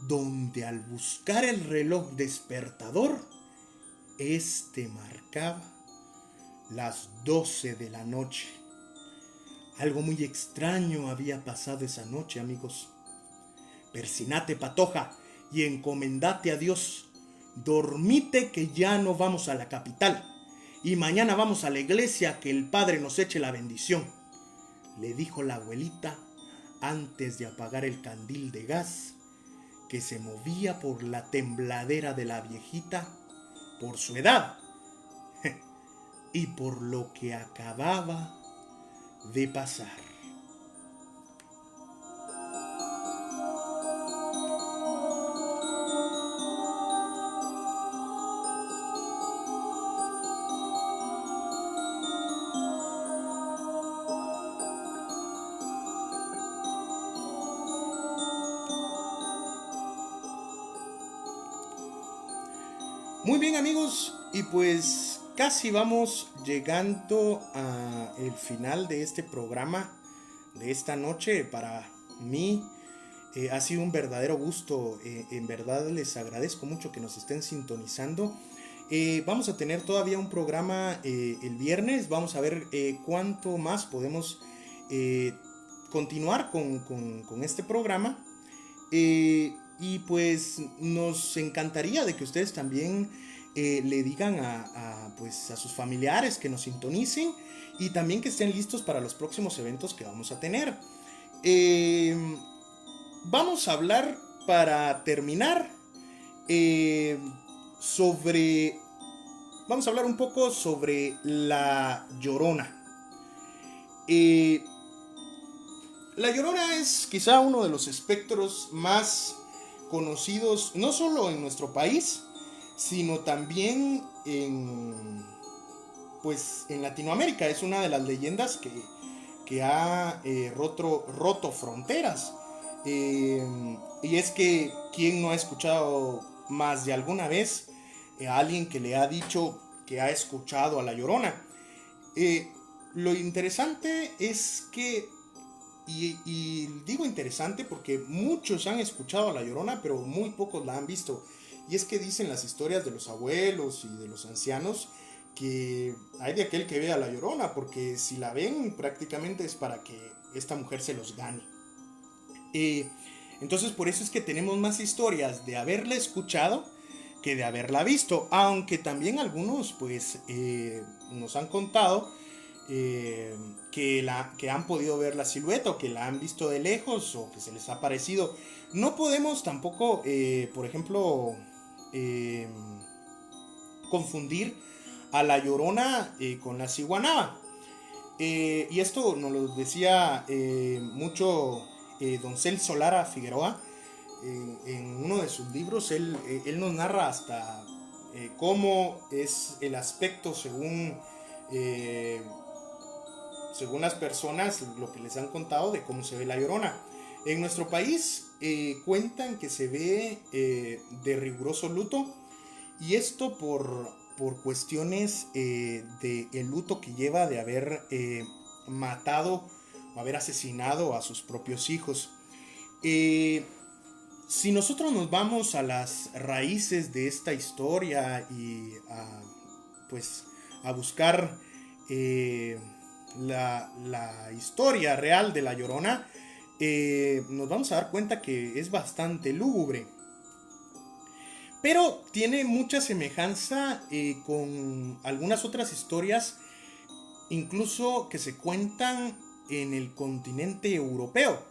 donde al buscar el reloj despertador, este marcaba las 12 de la noche. Algo muy extraño había pasado esa noche, amigos. Persinate, patoja, y encomendate a Dios. Dormite, que ya no vamos a la capital, y mañana vamos a la iglesia, que el Padre nos eche la bendición, le dijo la abuelita antes de apagar el candil de gas, que se movía por la tembladera de la viejita, por su edad y por lo que acababa de pasar. Muy bien, amigos, y pues casi vamos llegando a el final de este programa de esta noche. Para mí ha sido un verdadero gusto. En verdad les agradezco mucho que nos estén sintonizando. Vamos a tener todavía un programa el viernes. Vamos a ver cuánto más podemos continuar con este programa. Y pues nos encantaría de que ustedes también le digan pues a sus familiares que nos sintonicen, y también que estén listos para los próximos eventos que vamos a tener. Vamos a hablar, para terminar, vamos a hablar un poco sobre La Llorona. La Llorona es quizá uno de los espectros más conocidos, no solo en nuestro país, sino también pues en Latinoamérica. Es una de las leyendas que ha roto fronteras. Y es que, ¿quién no ha escuchado más de alguna vez a alguien que le ha dicho que ha escuchado a La Llorona? Lo interesante es que, y digo interesante porque muchos han escuchado a La Llorona, pero muy pocos la han visto. Y es que dicen las historias de los abuelos y de los ancianos que hay de aquel que ve a La Llorona, porque si la ven prácticamente es para que esta mujer se los gane. Entonces por eso es que tenemos más historias de haberla escuchado que de haberla visto, aunque también algunos pues nos han contado que han podido ver la silueta, o que la han visto de lejos, o que se les ha parecido. No podemos tampoco, por ejemplo, confundir a La Llorona con la Ciguanaba. Y esto nos lo decía mucho don Celso Lara Figueroa en uno de sus libros. Él nos narra hasta cómo es el aspecto según las personas, lo que les han contado de cómo se ve La Llorona. En nuestro país cuentan que se ve de riguroso luto, y esto por cuestiones de el luto que lleva de haber matado o haber asesinado a sus propios hijos. Si nosotros nos vamos a las raíces de esta historia y pues a buscar la historia real de La Llorona, nos vamos a dar cuenta que es bastante lúgubre, pero tiene mucha semejanza con algunas otras historias, incluso que se cuentan en el continente europeo.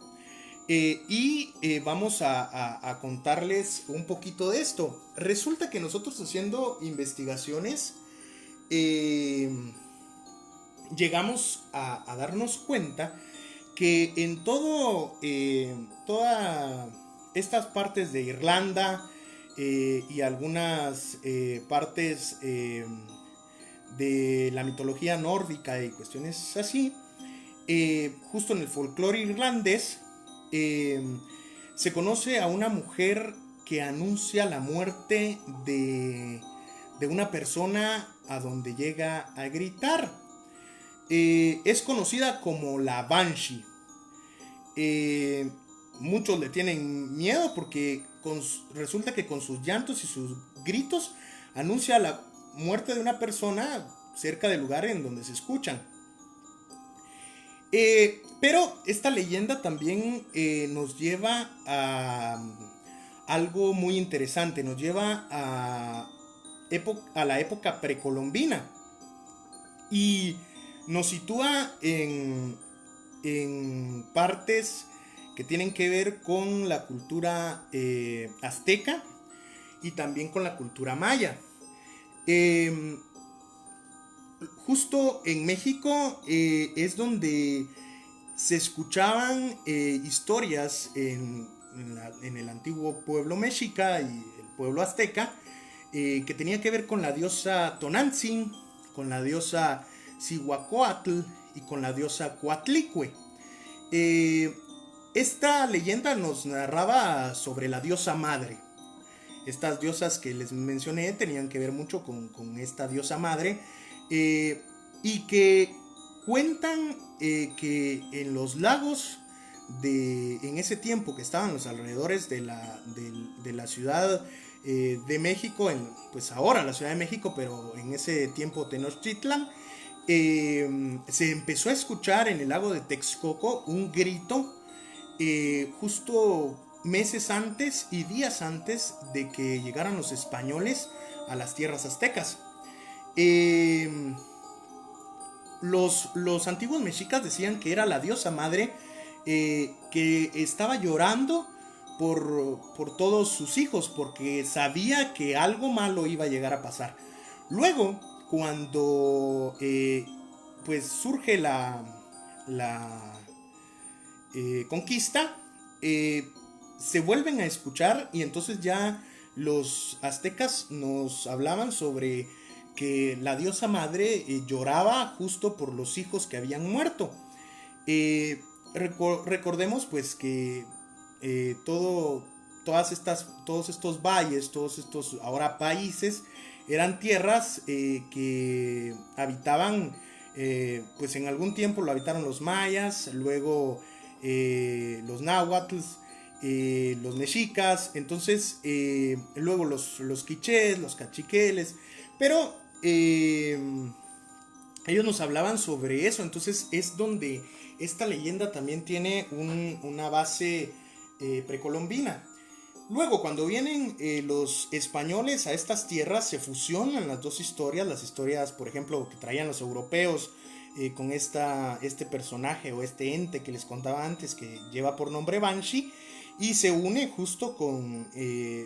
Vamos a contarles un poquito de esto. Resulta que nosotros, haciendo investigaciones, llegamos a darnos cuenta que en todas estas partes de Irlanda y algunas partes de la mitología nórdica y cuestiones así, justo en el folclore irlandés, se conoce a una mujer que anuncia la muerte de una persona a donde llega a gritar. Es conocida como la Banshee. eh, muchos le tienen miedo porque resulta que con sus llantos y sus gritos anuncia la muerte de una persona cerca del lugar en donde se escuchan. Pero esta leyenda también nos lleva a algo muy interesante, nos lleva a la época precolombina y nos sitúa en partes que tienen que ver con la cultura azteca y también con la cultura maya. Eh, Justo en México es donde se escuchaban historias en el antiguo pueblo mexica y el pueblo azteca que tenía que ver con la diosa Tonantzin, con la diosa Cihuacóatl y con la diosa Coatlicue. Eh, Esta leyenda nos narraba sobre la diosa madre. Estas diosas que les mencioné tenían que ver mucho con esta diosa madre eh, y que cuentan que en los lagos en ese tiempo que estaban los alrededores de la ciudad de México, pues ahora la Ciudad de México, pero en ese tiempo Tenochtitlan, se empezó a escuchar en el lago de Texcoco un grito justo meses antes y días antes de que llegaran los españoles a las tierras aztecas. Eh, los antiguos mexicas decían que era la diosa madre que estaba llorando por todos sus hijos, porque sabía que algo malo iba a llegar a pasar. Luego, cuando pues surge la conquista, se vuelven a escuchar y entonces ya los aztecas nos hablaban sobre que la diosa madre lloraba justo por los hijos que habían muerto. Recordemos pues que todos estos valles, todos estos ahora países, eran tierras que habitaban, pues en algún tiempo lo habitaron los mayas, luego los náhuatls, los mexicas, entonces luego los quichés, los cachiqueles, pero ellos nos hablaban sobre eso, entonces es donde esta leyenda también tiene una base precolombina. Luego, cuando vienen los españoles a estas tierras, se fusionan las dos historias. Las historias, por ejemplo, que traían los europeos con este personaje o este ente que les contaba antes, que lleva por nombre Banshee, y se une justo con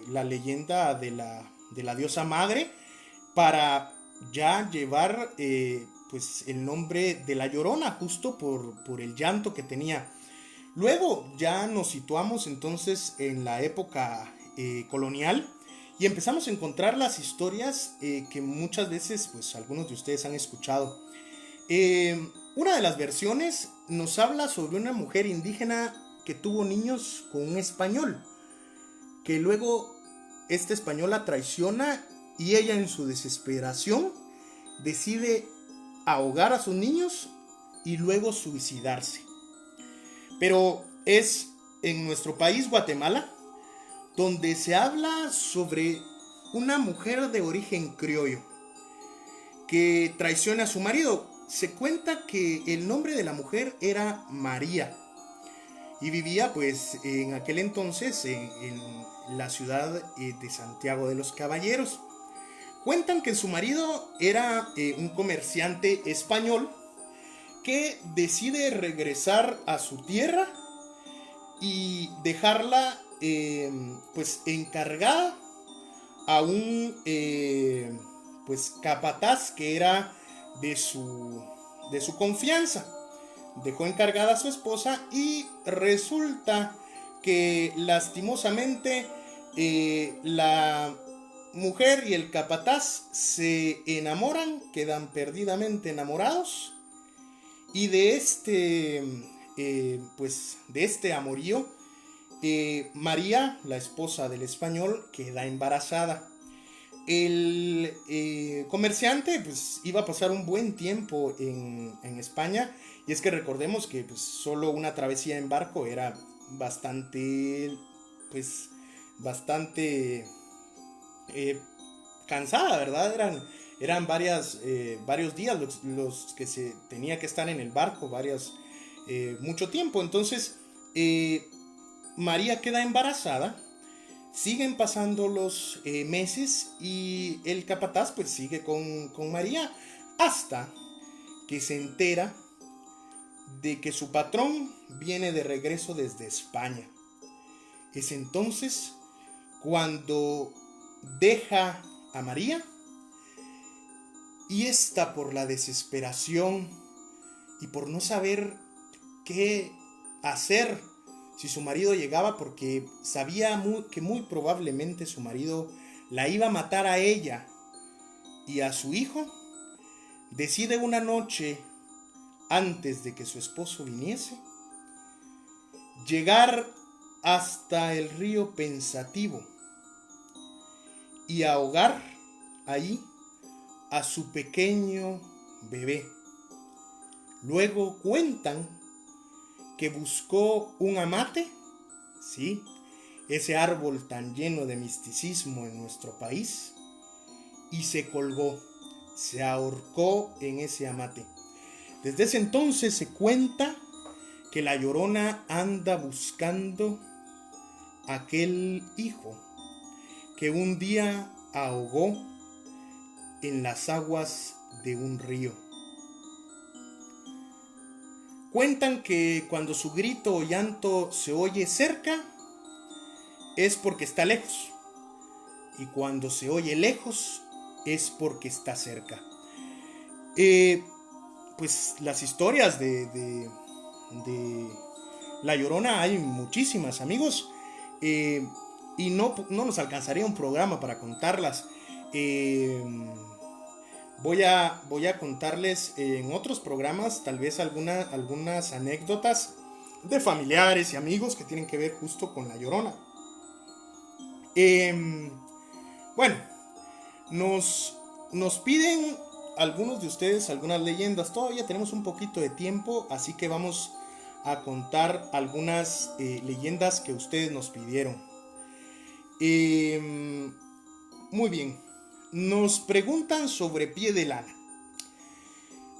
la leyenda de la diosa madre para ya llevar pues el nombre de la Llorona, justo por el llanto que tenía. Luego ya nos situamos entonces en la época colonial y empezamos a encontrar las historias que muchas veces pues algunos de ustedes han escuchado. Una de las versiones nos habla sobre una mujer indígena que tuvo niños con un español, que luego este español la traiciona y ella en su desesperación decide ahogar a sus niños y luego suicidarse. Pero es en nuestro país, Guatemala, donde se habla sobre una mujer de origen criollo que traiciona a su marido. Se cuenta que el nombre de la mujer era María y vivía pues en aquel entonces en la ciudad de Santiago de los Caballeros. Cuentan que su marido era un comerciante español que decide regresar a su tierra y dejarla pues encargada a un pues capataz que era de su confianza. Dejó encargada a su esposa y resulta que lastimosamente la mujer y el capataz se enamoran, quedan perdidamente enamorados. Y de este amorío, María, la esposa del español, queda embarazada. El comerciante pues iba a pasar un buen tiempo en España, y es que recordemos que pues solo una travesía en barco era bastante, pues bastante eh, cansada, ¿verdad? Eran varios días los que se tenía que estar en el barco, mucho tiempo. Entonces, eh, María queda embarazada. Siguen pasando los meses y el capataz pues sigue con María hasta que se entera de que su patrón viene de regreso desde España. Es entonces cuando deja a María, y esta, por la desesperación y por no saber qué hacer si su marido llegaba, porque sabía que muy probablemente su marido la iba a matar a ella y a su hijo, decide una noche antes de que su esposo viniese llegar hasta el río Pensativo y ahogar ahí a su pequeño bebé. Luego cuentan que buscó un amate, sí, ese árbol tan lleno de misticismo en nuestro país, y se colgó, se ahorcó en ese amate. Desde ese entonces se cuenta que la Llorona anda buscando aquel hijo que un día ahogó en las aguas de un río. Cuentan que cuando su grito o llanto se oye cerca es porque está lejos, y cuando se oye lejos es porque está cerca. Eh, pues las historias de La Llorona hay muchísimas, amigos, eh, y no nos alcanzaría un programa para contarlas. Eh, voy a contarles en otros programas tal vez algunas anécdotas de familiares y amigos que tienen que ver justo con La Llorona. Eh, bueno, nos, nos piden algunos de ustedes algunas leyendas. Todavía tenemos un poquito de tiempo, así que vamos a contar algunas leyendas que ustedes nos pidieron. Eh, Muy bien. Nos preguntan sobre Pie de Lana.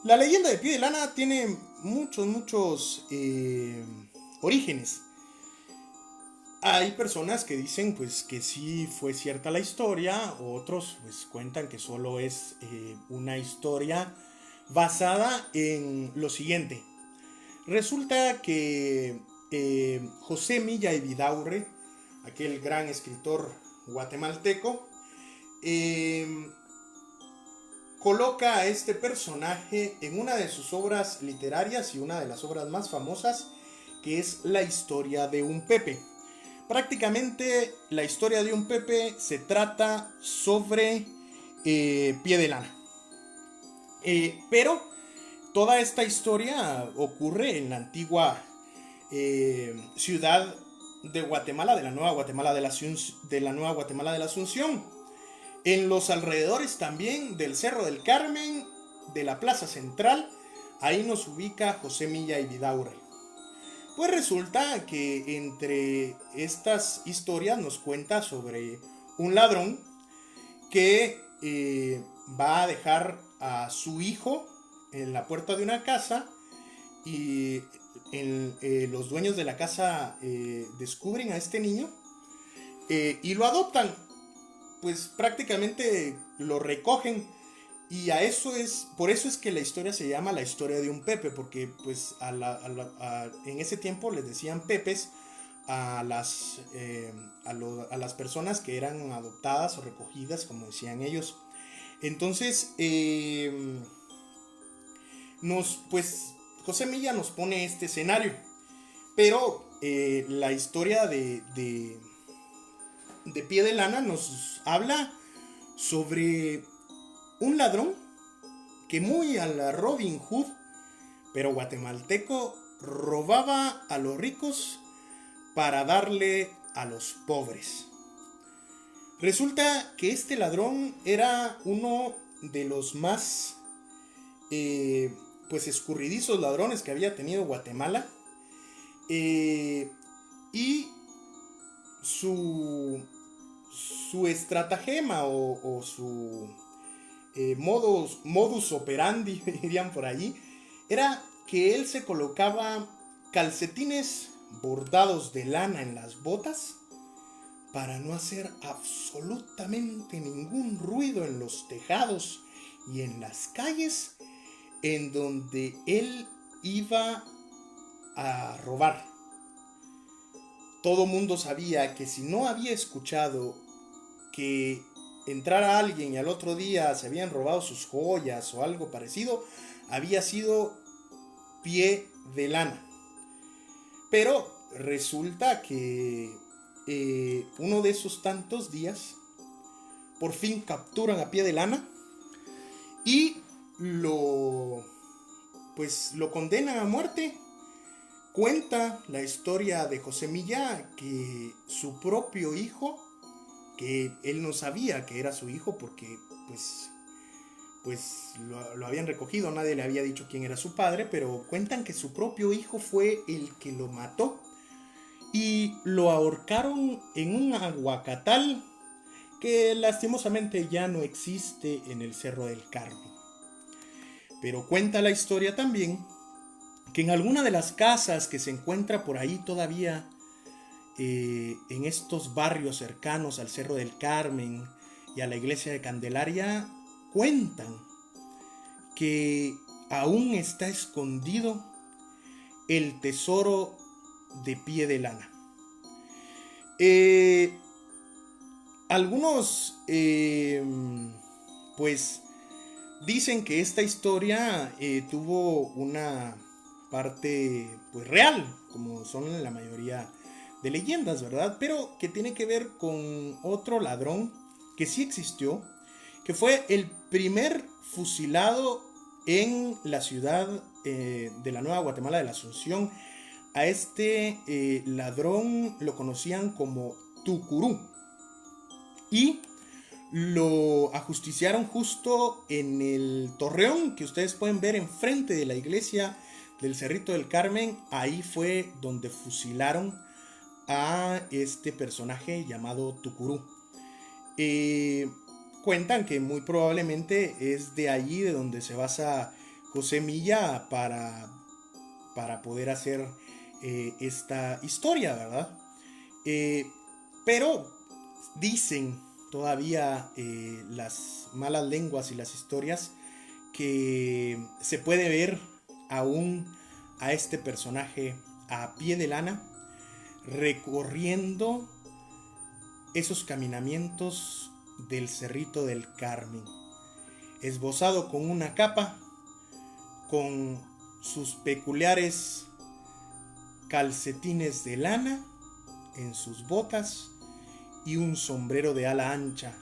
La leyenda de Pie de Lana tiene muchos orígenes. Hay personas que dicen pues que sí fue cierta la historia, otros pues cuentan que solo es una historia basada en lo siguiente. Resulta que José Milla y Vidaurre, aquel gran escritor guatemalteco, eh, coloca a este personaje en una de sus obras literarias y una de las obras más famosas, que es La historia de un Pepe. Prácticamente la historia de un Pepe se trata sobre Pie de Lana. Pero toda esta historia ocurre en la antigua ciudad de Guatemala, de la Nueva Guatemala de la Asunción. En los alrededores también del Cerro del Carmen, de la Plaza Central, ahí nos ubica José Milla y Vidaurre. Pues resulta que entre estas historias nos cuenta sobre un ladrón que va a dejar a su hijo en la puerta de una casa, y los dueños de la casa descubren a este niño y lo adoptan. Pues prácticamente lo recogen, y por eso es que la historia se llama La historia de un Pepe, porque pues en ese tiempo les decían Pepes a las personas que eran adoptadas o recogidas, como decían ellos. Entonces, pues José Milla nos pone este escenario, pero la historia de Pie de Lana nos habla sobre un ladrón que, muy a la Robin Hood, pero guatemalteco, robaba a los ricos para darle a los pobres. Resulta que este ladrón era uno de los más pues escurridizos ladrones que había tenido Guatemala. Y su, su estratagema o su modus operandi, dirían por allí, era que él se colocaba calcetines bordados de lana en las botas para no hacer absolutamente ningún ruido en los tejados y en las calles en donde él iba a robar. Todo mundo sabía que si no había escuchado que entrara alguien y al otro día se habían robado sus joyas o algo parecido, había sido Pie de Lana. Pero resulta que uno de esos tantos días por fin capturan a Pie de Lana y lo condenan a muerte. Cuenta la historia de José Milla que su propio hijo, que él no sabía que era su hijo porque lo habían recogido, nadie le había dicho quién era su padre, pero cuentan que su propio hijo fue el que lo mató y lo ahorcaron en un aguacatal que lastimosamente ya no existe en el Cerro del Carmen. Pero cuenta la historia también que en alguna de las casas que se encuentra por ahí todavía en estos barrios cercanos al Cerro del Carmen y a la iglesia de Candelaria, cuentan que aún está escondido el tesoro de Pie de Lana. Algunos pues dicen que esta historia tuvo una parte pues real, como son la mayoría de leyendas, ¿verdad? Pero que tiene que ver con otro ladrón que sí existió, que fue el primer fusilado en la ciudad de la Nueva Guatemala de la Asunción. A este ladrón lo conocían como Tucurú y lo ajusticiaron justo en el torreón que ustedes pueden ver enfrente de la iglesia del Cerrito del Carmen. Ahí fue donde fusilaron a este personaje llamado Tucurú. Cuentan que muy probablemente es de allí de donde se basa José Milla para poder hacer esta historia, ¿verdad? Pero dicen todavía las malas lenguas y las historias que se puede ver aún a este personaje a Pie de Lana recorriendo esos caminamientos del Cerrito del Carmen, esbozado con una capa, con sus peculiares calcetines de lana en sus botas y un sombrero de ala ancha,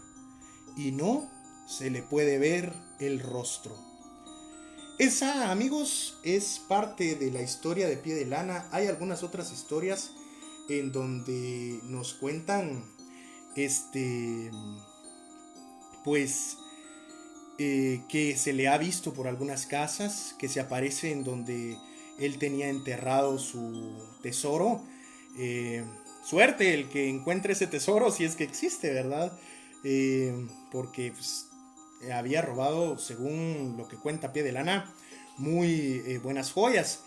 y no se le puede ver el rostro. Esa, amigos, es parte de la historia de Pie de Lana. Hay algunas otras historias en donde nos cuentan que se le ha visto por algunas casas, que se aparece en donde él tenía enterrado su tesoro. Suerte el que encuentre ese tesoro, si es que existe, ¿verdad? Porque pues, había robado, según lo que cuenta Pie de Lana, muy buenas joyas.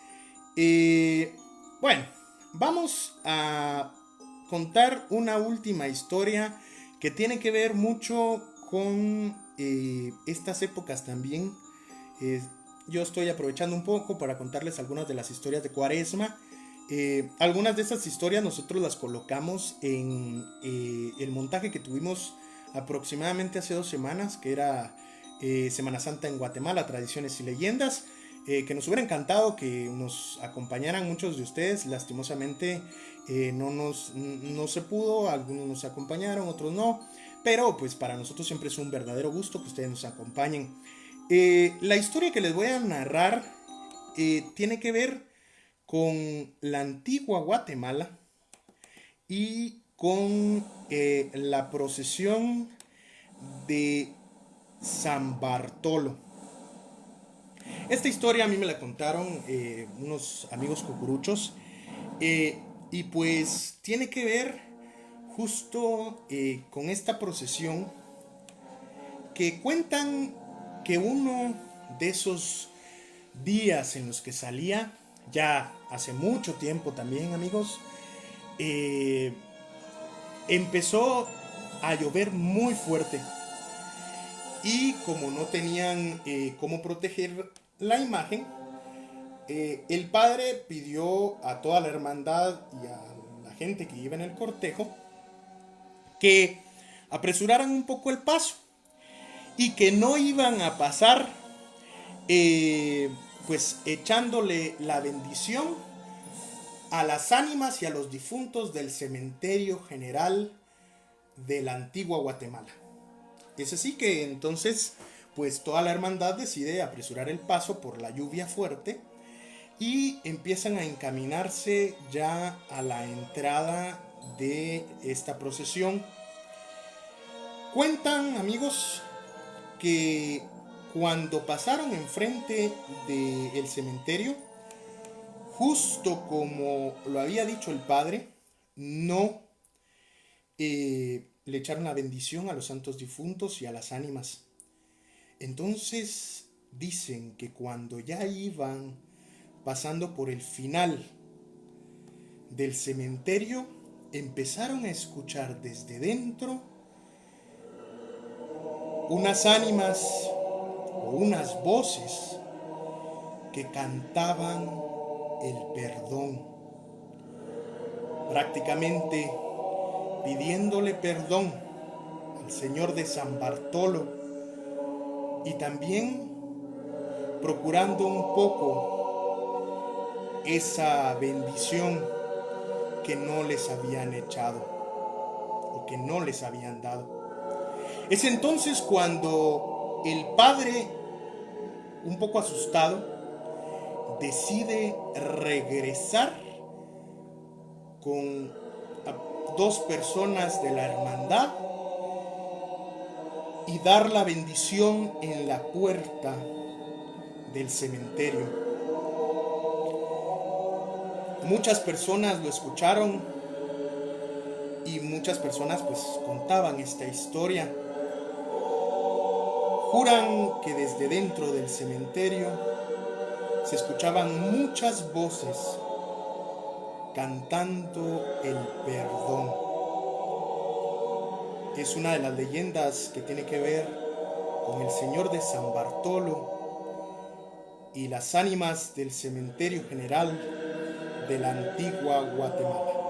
Bueno, vamos a contar una última historia que tiene que ver mucho con estas épocas también. Yo estoy aprovechando un poco para contarles algunas de las historias de Cuaresma. Algunas de estas historias nosotros las colocamos en el montaje que tuvimos aproximadamente hace 2 semanas, que era Semana Santa en Guatemala, Tradiciones y Leyendas, que nos hubiera encantado que nos acompañaran muchos de ustedes. Lastimosamente no se pudo, algunos nos acompañaron, otros no, pero pues para nosotros siempre es un verdadero gusto que ustedes nos acompañen. La historia que les voy a narrar tiene que ver con la antigua Guatemala y con la procesión de San Bartolo. Esta historia a mí me la contaron unos amigos cucuruchos, y pues tiene que ver justo con esta procesión que cuentan que uno de esos días en los que salía, ya hace mucho tiempo también amigos, eh, empezó a llover muy fuerte y como no tenían cómo proteger la imagen, el padre pidió a toda la hermandad y a la gente que iba en el cortejo que apresuraran un poco el paso y que no iban a pasar pues echándole la bendición a las ánimas y a los difuntos del cementerio general de la antigua Guatemala. Es así que entonces pues toda la hermandad decide apresurar el paso por la lluvia fuerte y empiezan a encaminarse ya a la entrada de esta procesión. Cuentan amigos que cuando pasaron enfrente del cementerio, justo como lo había dicho el padre, no le echaron la bendición a los santos difuntos y a las ánimas. Entonces dicen que cuando ya iban pasando por el final del cementerio, empezaron a escuchar desde dentro unas ánimas o unas voces que cantaban el perdón, prácticamente pidiéndole perdón al Señor de San Bartolo y también procurando un poco esa bendición que no les habían echado o que no les habían dado. Es entonces cuando el padre, un poco asustado, decide regresar con dos personas de la hermandad y dar la bendición en la puerta del cementerio. Muchas personas lo escucharon y muchas personas pues contaban esta historia. Juran que desde dentro del cementerio se escuchaban muchas voces cantando el perdón. Es una de las leyendas que tiene que ver con el Señor de San Bartolo y las ánimas del cementerio general de la antigua Guatemala.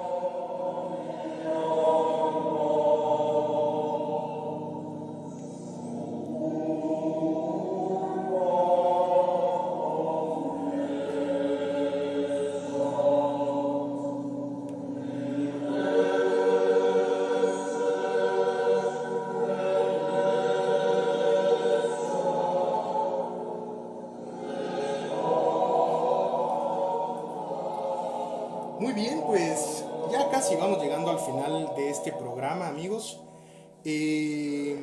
Muy bien, pues ya casi vamos llegando al final de este programa, amigos. Eh,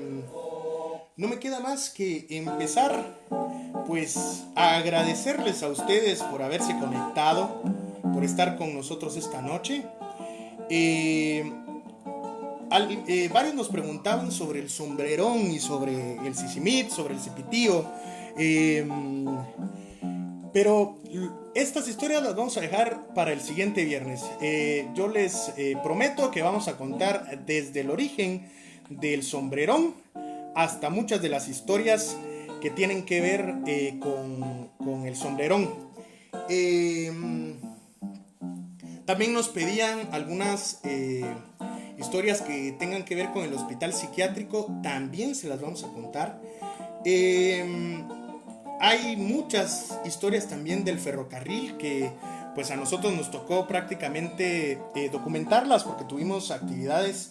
no me queda más que empezar, pues, a agradecerles a ustedes por haberse conectado, por estar con nosotros esta noche. Eh, Varios nos preguntaban sobre el sombrerón y sobre el sisimit, sobre el cipitío. Eh, pero estas historias las vamos a dejar para el siguiente viernes. Yo les prometo que vamos a contar desde el origen del sombrerón hasta muchas de las historias que tienen que ver con el sombrerón. También nos pedían algunas historias que tengan que ver con el hospital psiquiátrico. También se las vamos a contar. Hay muchas historias también del ferrocarril que pues a nosotros nos tocó prácticamente documentarlas porque tuvimos actividades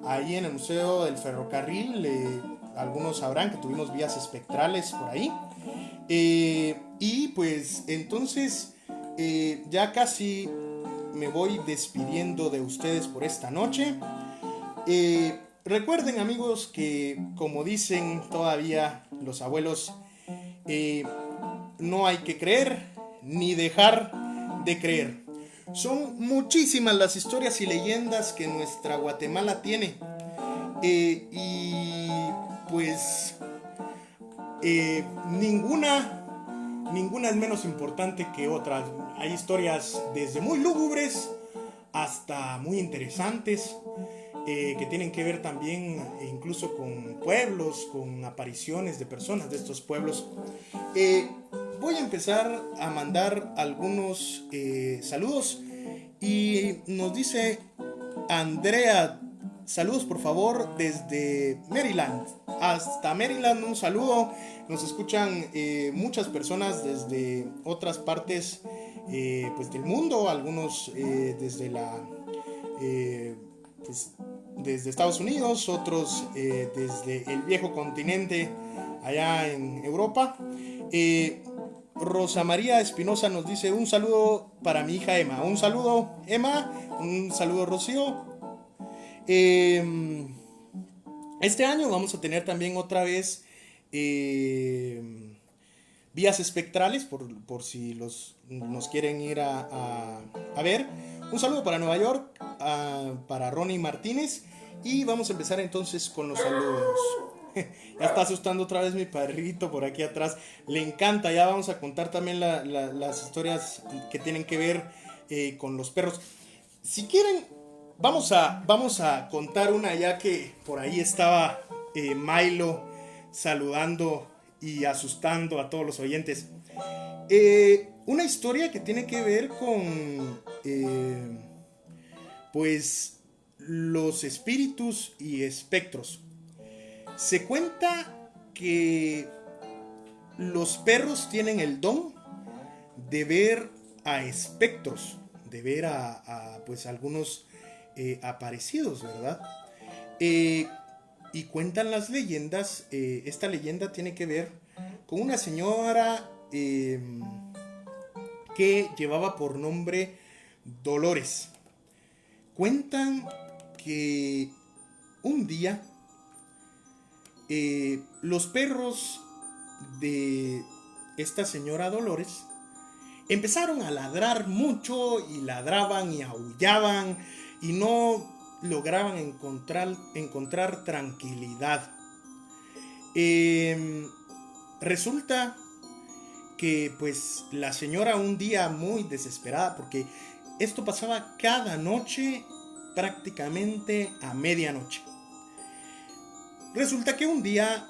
ahí en el Museo del Ferrocarril. Algunos sabrán que tuvimos vías espectrales por ahí. Y pues entonces ya casi me voy despidiendo de ustedes por esta noche. Recuerden, amigos, que como dicen todavía los abuelos, no hay que creer ni dejar de creer. Son muchísimas las historias y leyendas que nuestra Guatemala tiene. Y pues ninguna es menos importante que otras. Hay historias desde muy lúgubres hasta muy interesantes, que tienen que ver también incluso con pueblos, con apariciones de personas de estos pueblos. Voy a empezar a mandar algunos saludos y nos dice Andrea: saludos por favor desde Maryland. Hasta Maryland un saludo. Nos escuchan muchas personas desde otras partes pues del mundo. Algunos desde pues desde Estados Unidos, otros desde el viejo continente allá en Europa. Rosa María Espinosa nos dice: un saludo para mi hija Emma. Un saludo, Emma. Un saludo, Rocío. Este año vamos a tener también otra vez vías espectrales por si nos quieren ir a ver. Un saludo para Nueva York, para Ronnie Martínez. Y vamos a empezar entonces con los saludos. Ya está asustando otra vez mi perrito por aquí atrás. Le encanta. Ya vamos a contar también las historias que tienen que ver con los perros. Si quieren, vamos a contar una, ya que por ahí estaba Milo saludando y asustando a todos los oyentes. Una historia que tiene que ver con pues los espíritus y espectros. Se cuenta que los perros tienen el don de ver a espectros, de ver a pues algunos aparecidos, ¿verdad? Y cuentan las leyendas. Esta leyenda tiene que ver con una señora que llevaba por nombre Dolores. Cuentan que un día los perros de esta señora Dolores empezaron a ladrar mucho, y ladraban y aullaban y no lograban encontrar tranquilidad. Resulta que pues la señora, un día muy desesperada, porque esto pasaba cada noche prácticamente a medianoche. Resulta que un día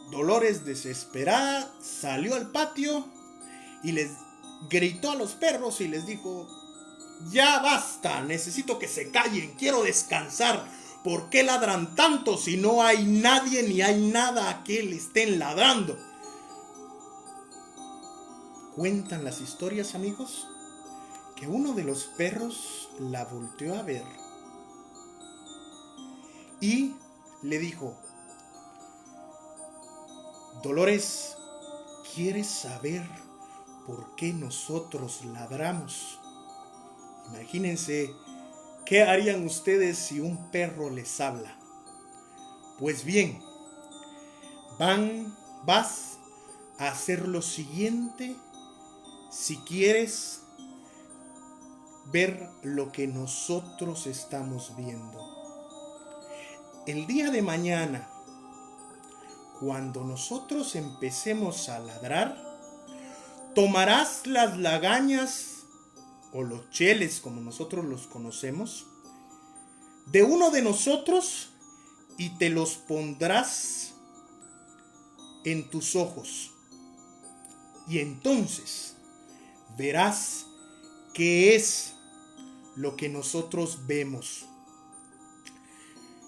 Dolores, desesperada, salió al patio y les gritó a los perros y les dijo: ya basta, necesito que se callen, quiero descansar. ¿Por qué ladran tanto si no hay nadie ni hay nada a que le estén ladrando? Cuentan las historias, amigos, que uno de los perros la volteó a ver y le dijo: Dolores, ¿quieres saber por qué nosotros ladramos? Imagínense, ¿qué harían ustedes si un perro les habla? Pues bien, vas a hacer lo siguiente si quieres ver lo que nosotros estamos viendo. El día de mañana, cuando nosotros empecemos a ladrar, tomarás las lagañas o los cheles, como nosotros los conocemos, de uno de nosotros y te los pondrás en tus ojos. Y entonces verás qué es lo que nosotros vemos.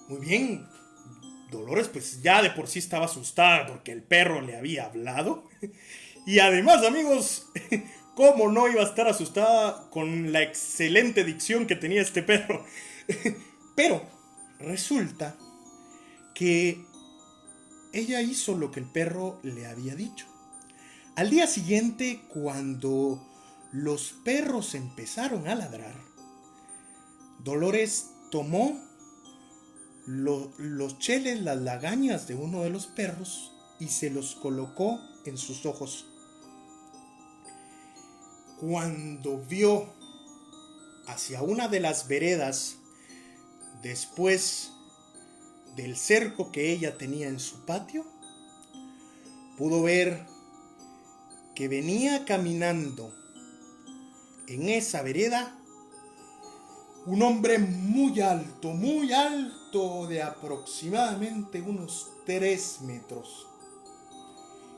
Muy bien, Dolores pues ya de por sí estaba asustada porque el perro le había hablado. Y además, amigos, ¿cómo no iba a estar asustada con la excelente dicción que tenía este perro? Pero resulta que ella hizo lo que el perro le había dicho. Al día siguiente, cuando los perros empezaron a ladrar, Dolores tomó los cheles, las lagañas de uno de los perros y se los colocó en sus ojos. Cuando vio hacia una de las veredas, después del cerco que ella tenía en su patio, pudo ver que venía caminando en esa vereda un hombre muy alto, de aproximadamente unos 3 metros,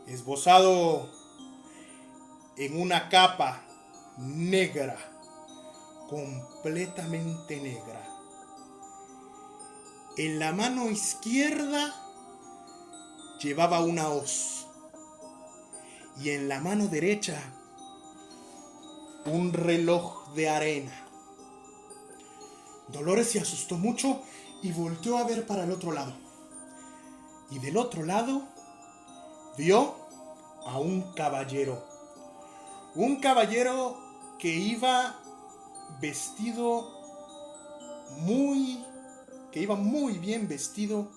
esbozado en una capa negra, completamente negra. En la mano izquierda llevaba una hoz y en la mano derecha un reloj de arena. Dolores se asustó mucho y volteó a ver para el otro lado. Y del otro lado vio a un caballero. Un caballero que iba vestido que iba muy bien vestido,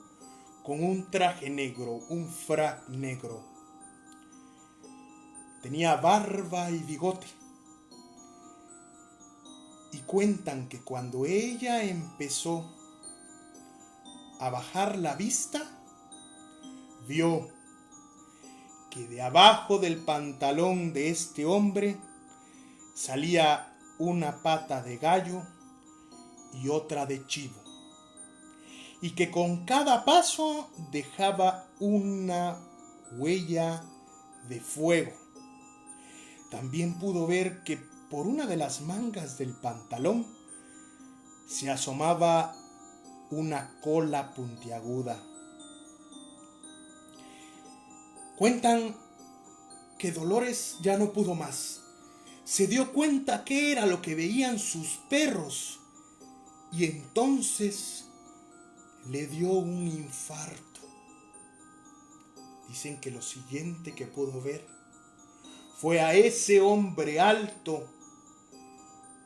con un traje negro, un frac negro. Tenía barba y bigote. Y cuentan que cuando ella empezó a bajar la vista, vio que de abajo del pantalón de este hombre salía una pata de gallo y otra de chivo, y que con cada paso dejaba una huella de fuego. También pudo ver que por una de las mangas del pantalón se asomaba una cola puntiaguda. Cuentan que Dolores ya no pudo más. Se dio cuenta qué era lo que veían sus perros y entonces le dio un infarto. Dicen que lo siguiente que pudo ver fue a ese hombre alto,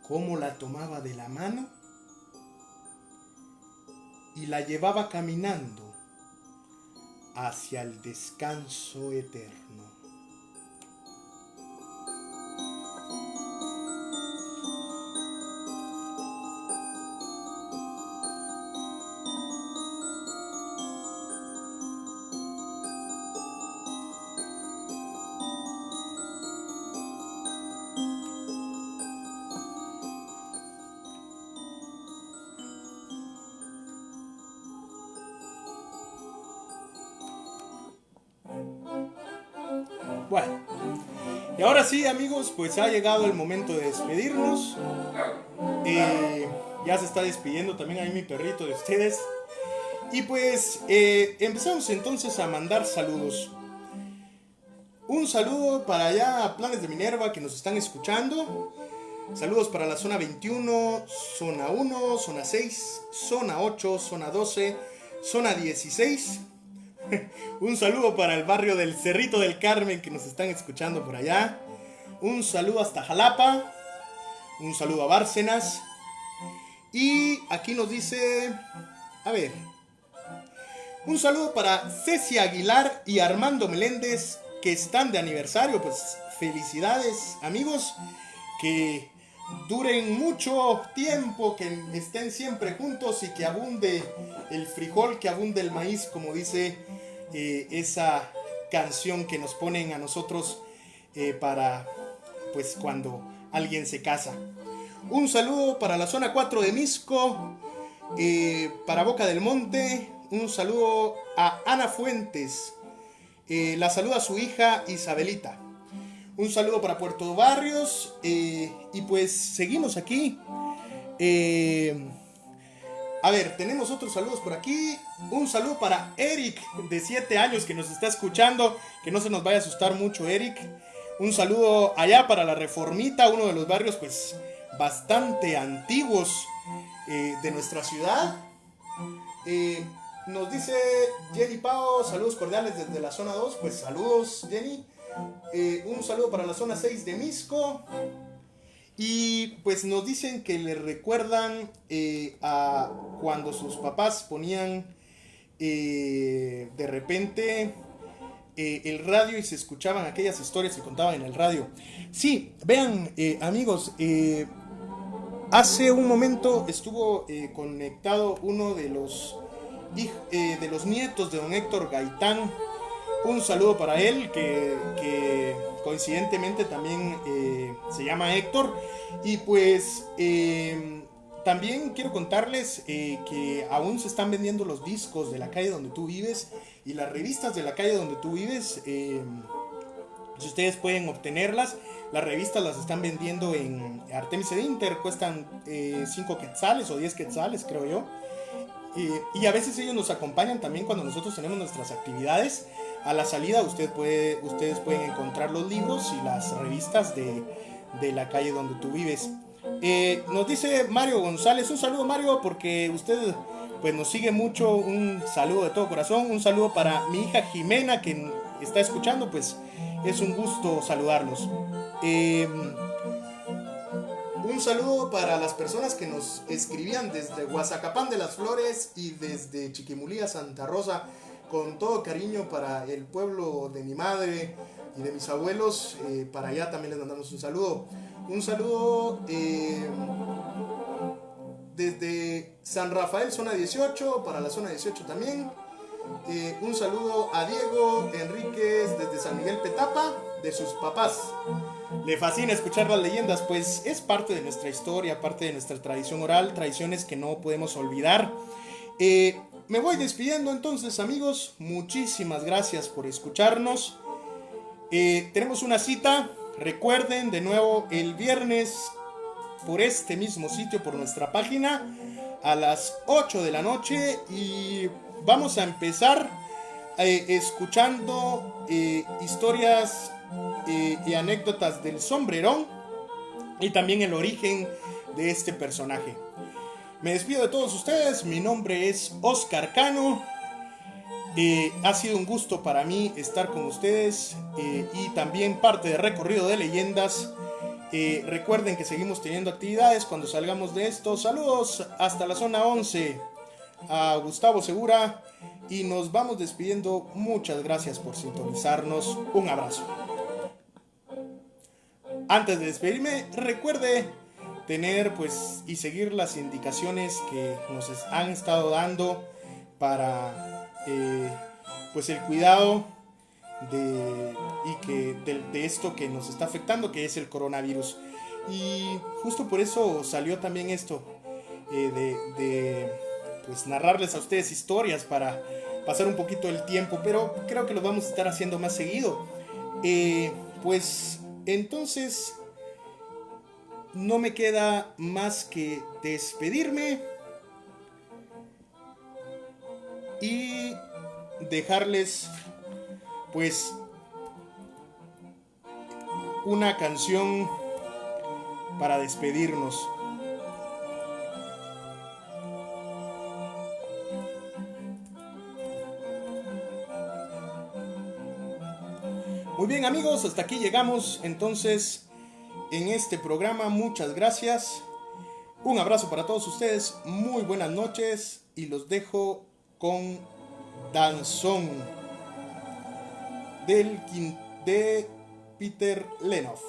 cómo la tomaba de la mano y la llevaba caminando hacia el descanso eterno. Bueno, y ahora sí, amigos, pues ha llegado el momento de despedirnos. Ya se está despidiendo también ahí mi perrito de ustedes. Y pues empezamos entonces a mandar saludos. Un saludo para allá a Planes de Minerva que nos están escuchando. Saludos para la zona 21, zona 1, zona 6, zona 8, zona 12, zona 16. Un saludo para el barrio del Cerrito del Carmen que nos están escuchando por allá. Un saludo hasta Jalapa. Un saludo a Bárcenas. Y aquí nos dice... A ver. Un saludo para Ceci Aguilar y Armando Meléndez que están de aniversario. Pues felicidades, amigos. Que duren mucho tiempo, que estén siempre juntos y que abunde el frijol, que abunde el maíz, como dice esa canción que nos ponen a nosotros para pues cuando alguien se casa. Un saludo para la zona 4 de Misco, para Boca del Monte. Un saludo a Ana Fuentes, la saluda a su hija Isabelita. Un saludo para Puerto Barrios. Y pues seguimos aquí. A ver, tenemos otros saludos por aquí. Un saludo para Eric, de 7 años, que nos está escuchando. Que no se nos vaya a asustar mucho, Eric. Un saludo allá para La Reformita, uno de los barrios pues bastante antiguos de nuestra ciudad. Nos dice Jenny Pao, saludos cordiales desde la zona 2. Pues saludos, Jenny. Un saludo para la zona 6 de Misco. Y pues nos dicen que le recuerdan a cuando sus papás ponían de repente el radio y se escuchaban aquellas historias que contaban en el radio. Sí, vean amigos, hace un momento estuvo conectado uno de los nietos de don Héctor Gaitán. Un saludo para él, que coincidentemente también se llama Héctor. Y pues también quiero contarles que aún se están vendiendo los discos de la calle donde tú vives y las revistas de la calle donde tú vives. Si ustedes pueden obtenerlas, las revistas las están vendiendo en Artemis Inter, cuestan 5 quetzales o 10 quetzales, creo yo. Y a veces ellos nos acompañan también cuando nosotros tenemos nuestras actividades. A la salida ustedes pueden encontrar los libros y las revistas de la calle donde tú vives. Nos dice Mario González, un saludo Mario, porque usted pues nos sigue mucho, un saludo de todo corazón, un saludo para mi hija Jimena que está escuchando, pues es un gusto saludarlos. Un saludo para las personas que nos escribían desde Huazacapán de las Flores y desde Chiquimulía, Santa Rosa, con todo cariño para el pueblo de mi madre y de mis abuelos. Para allá también les mandamos un saludo. Un saludo desde San Rafael, zona 18, para la zona 18 también. Un saludo a Diego Enríquez desde San Miguel Petapa, de sus papás. Le fascina escuchar las leyendas, pues es parte de nuestra historia, parte de nuestra tradición oral, tradiciones que no podemos olvidar. Me voy despidiendo entonces, amigos. Muchísimas gracias por escucharnos. Tenemos una cita, recuerden, de nuevo el viernes por este mismo sitio, por nuestra página, a las 8 de la noche, y vamos a empezar escuchando historias y anécdotas del sombrerón y también el origen de este personaje. Me despido de todos ustedes, mi nombre es Oscar Cano. Ha sido un gusto para mí estar con ustedes y también parte de Recorrido de Leyendas. Recuerden que seguimos teniendo actividades cuando salgamos de esto. Saludos hasta la zona 11 a Gustavo Segura y nos vamos despidiendo. Muchas gracias por sintonizarnos. Un abrazo. Antes de despedirme, recuerde tener pues y seguir las indicaciones que nos han estado dando para pues el cuidado de esto que nos está afectando, que es el coronavirus. Y justo por eso salió también esto de pues narrarles a ustedes historias para pasar un poquito el tiempo, pero creo que lo vamos a estar haciendo más seguido. Pues entonces no me queda más que despedirme y dejarles pues una canción para despedirnos. Muy bien amigos, hasta aquí llegamos entonces en este programa. Muchas gracias. Un abrazo para todos ustedes. Muy buenas noches y los dejo con Danzón de Peter Lenoff.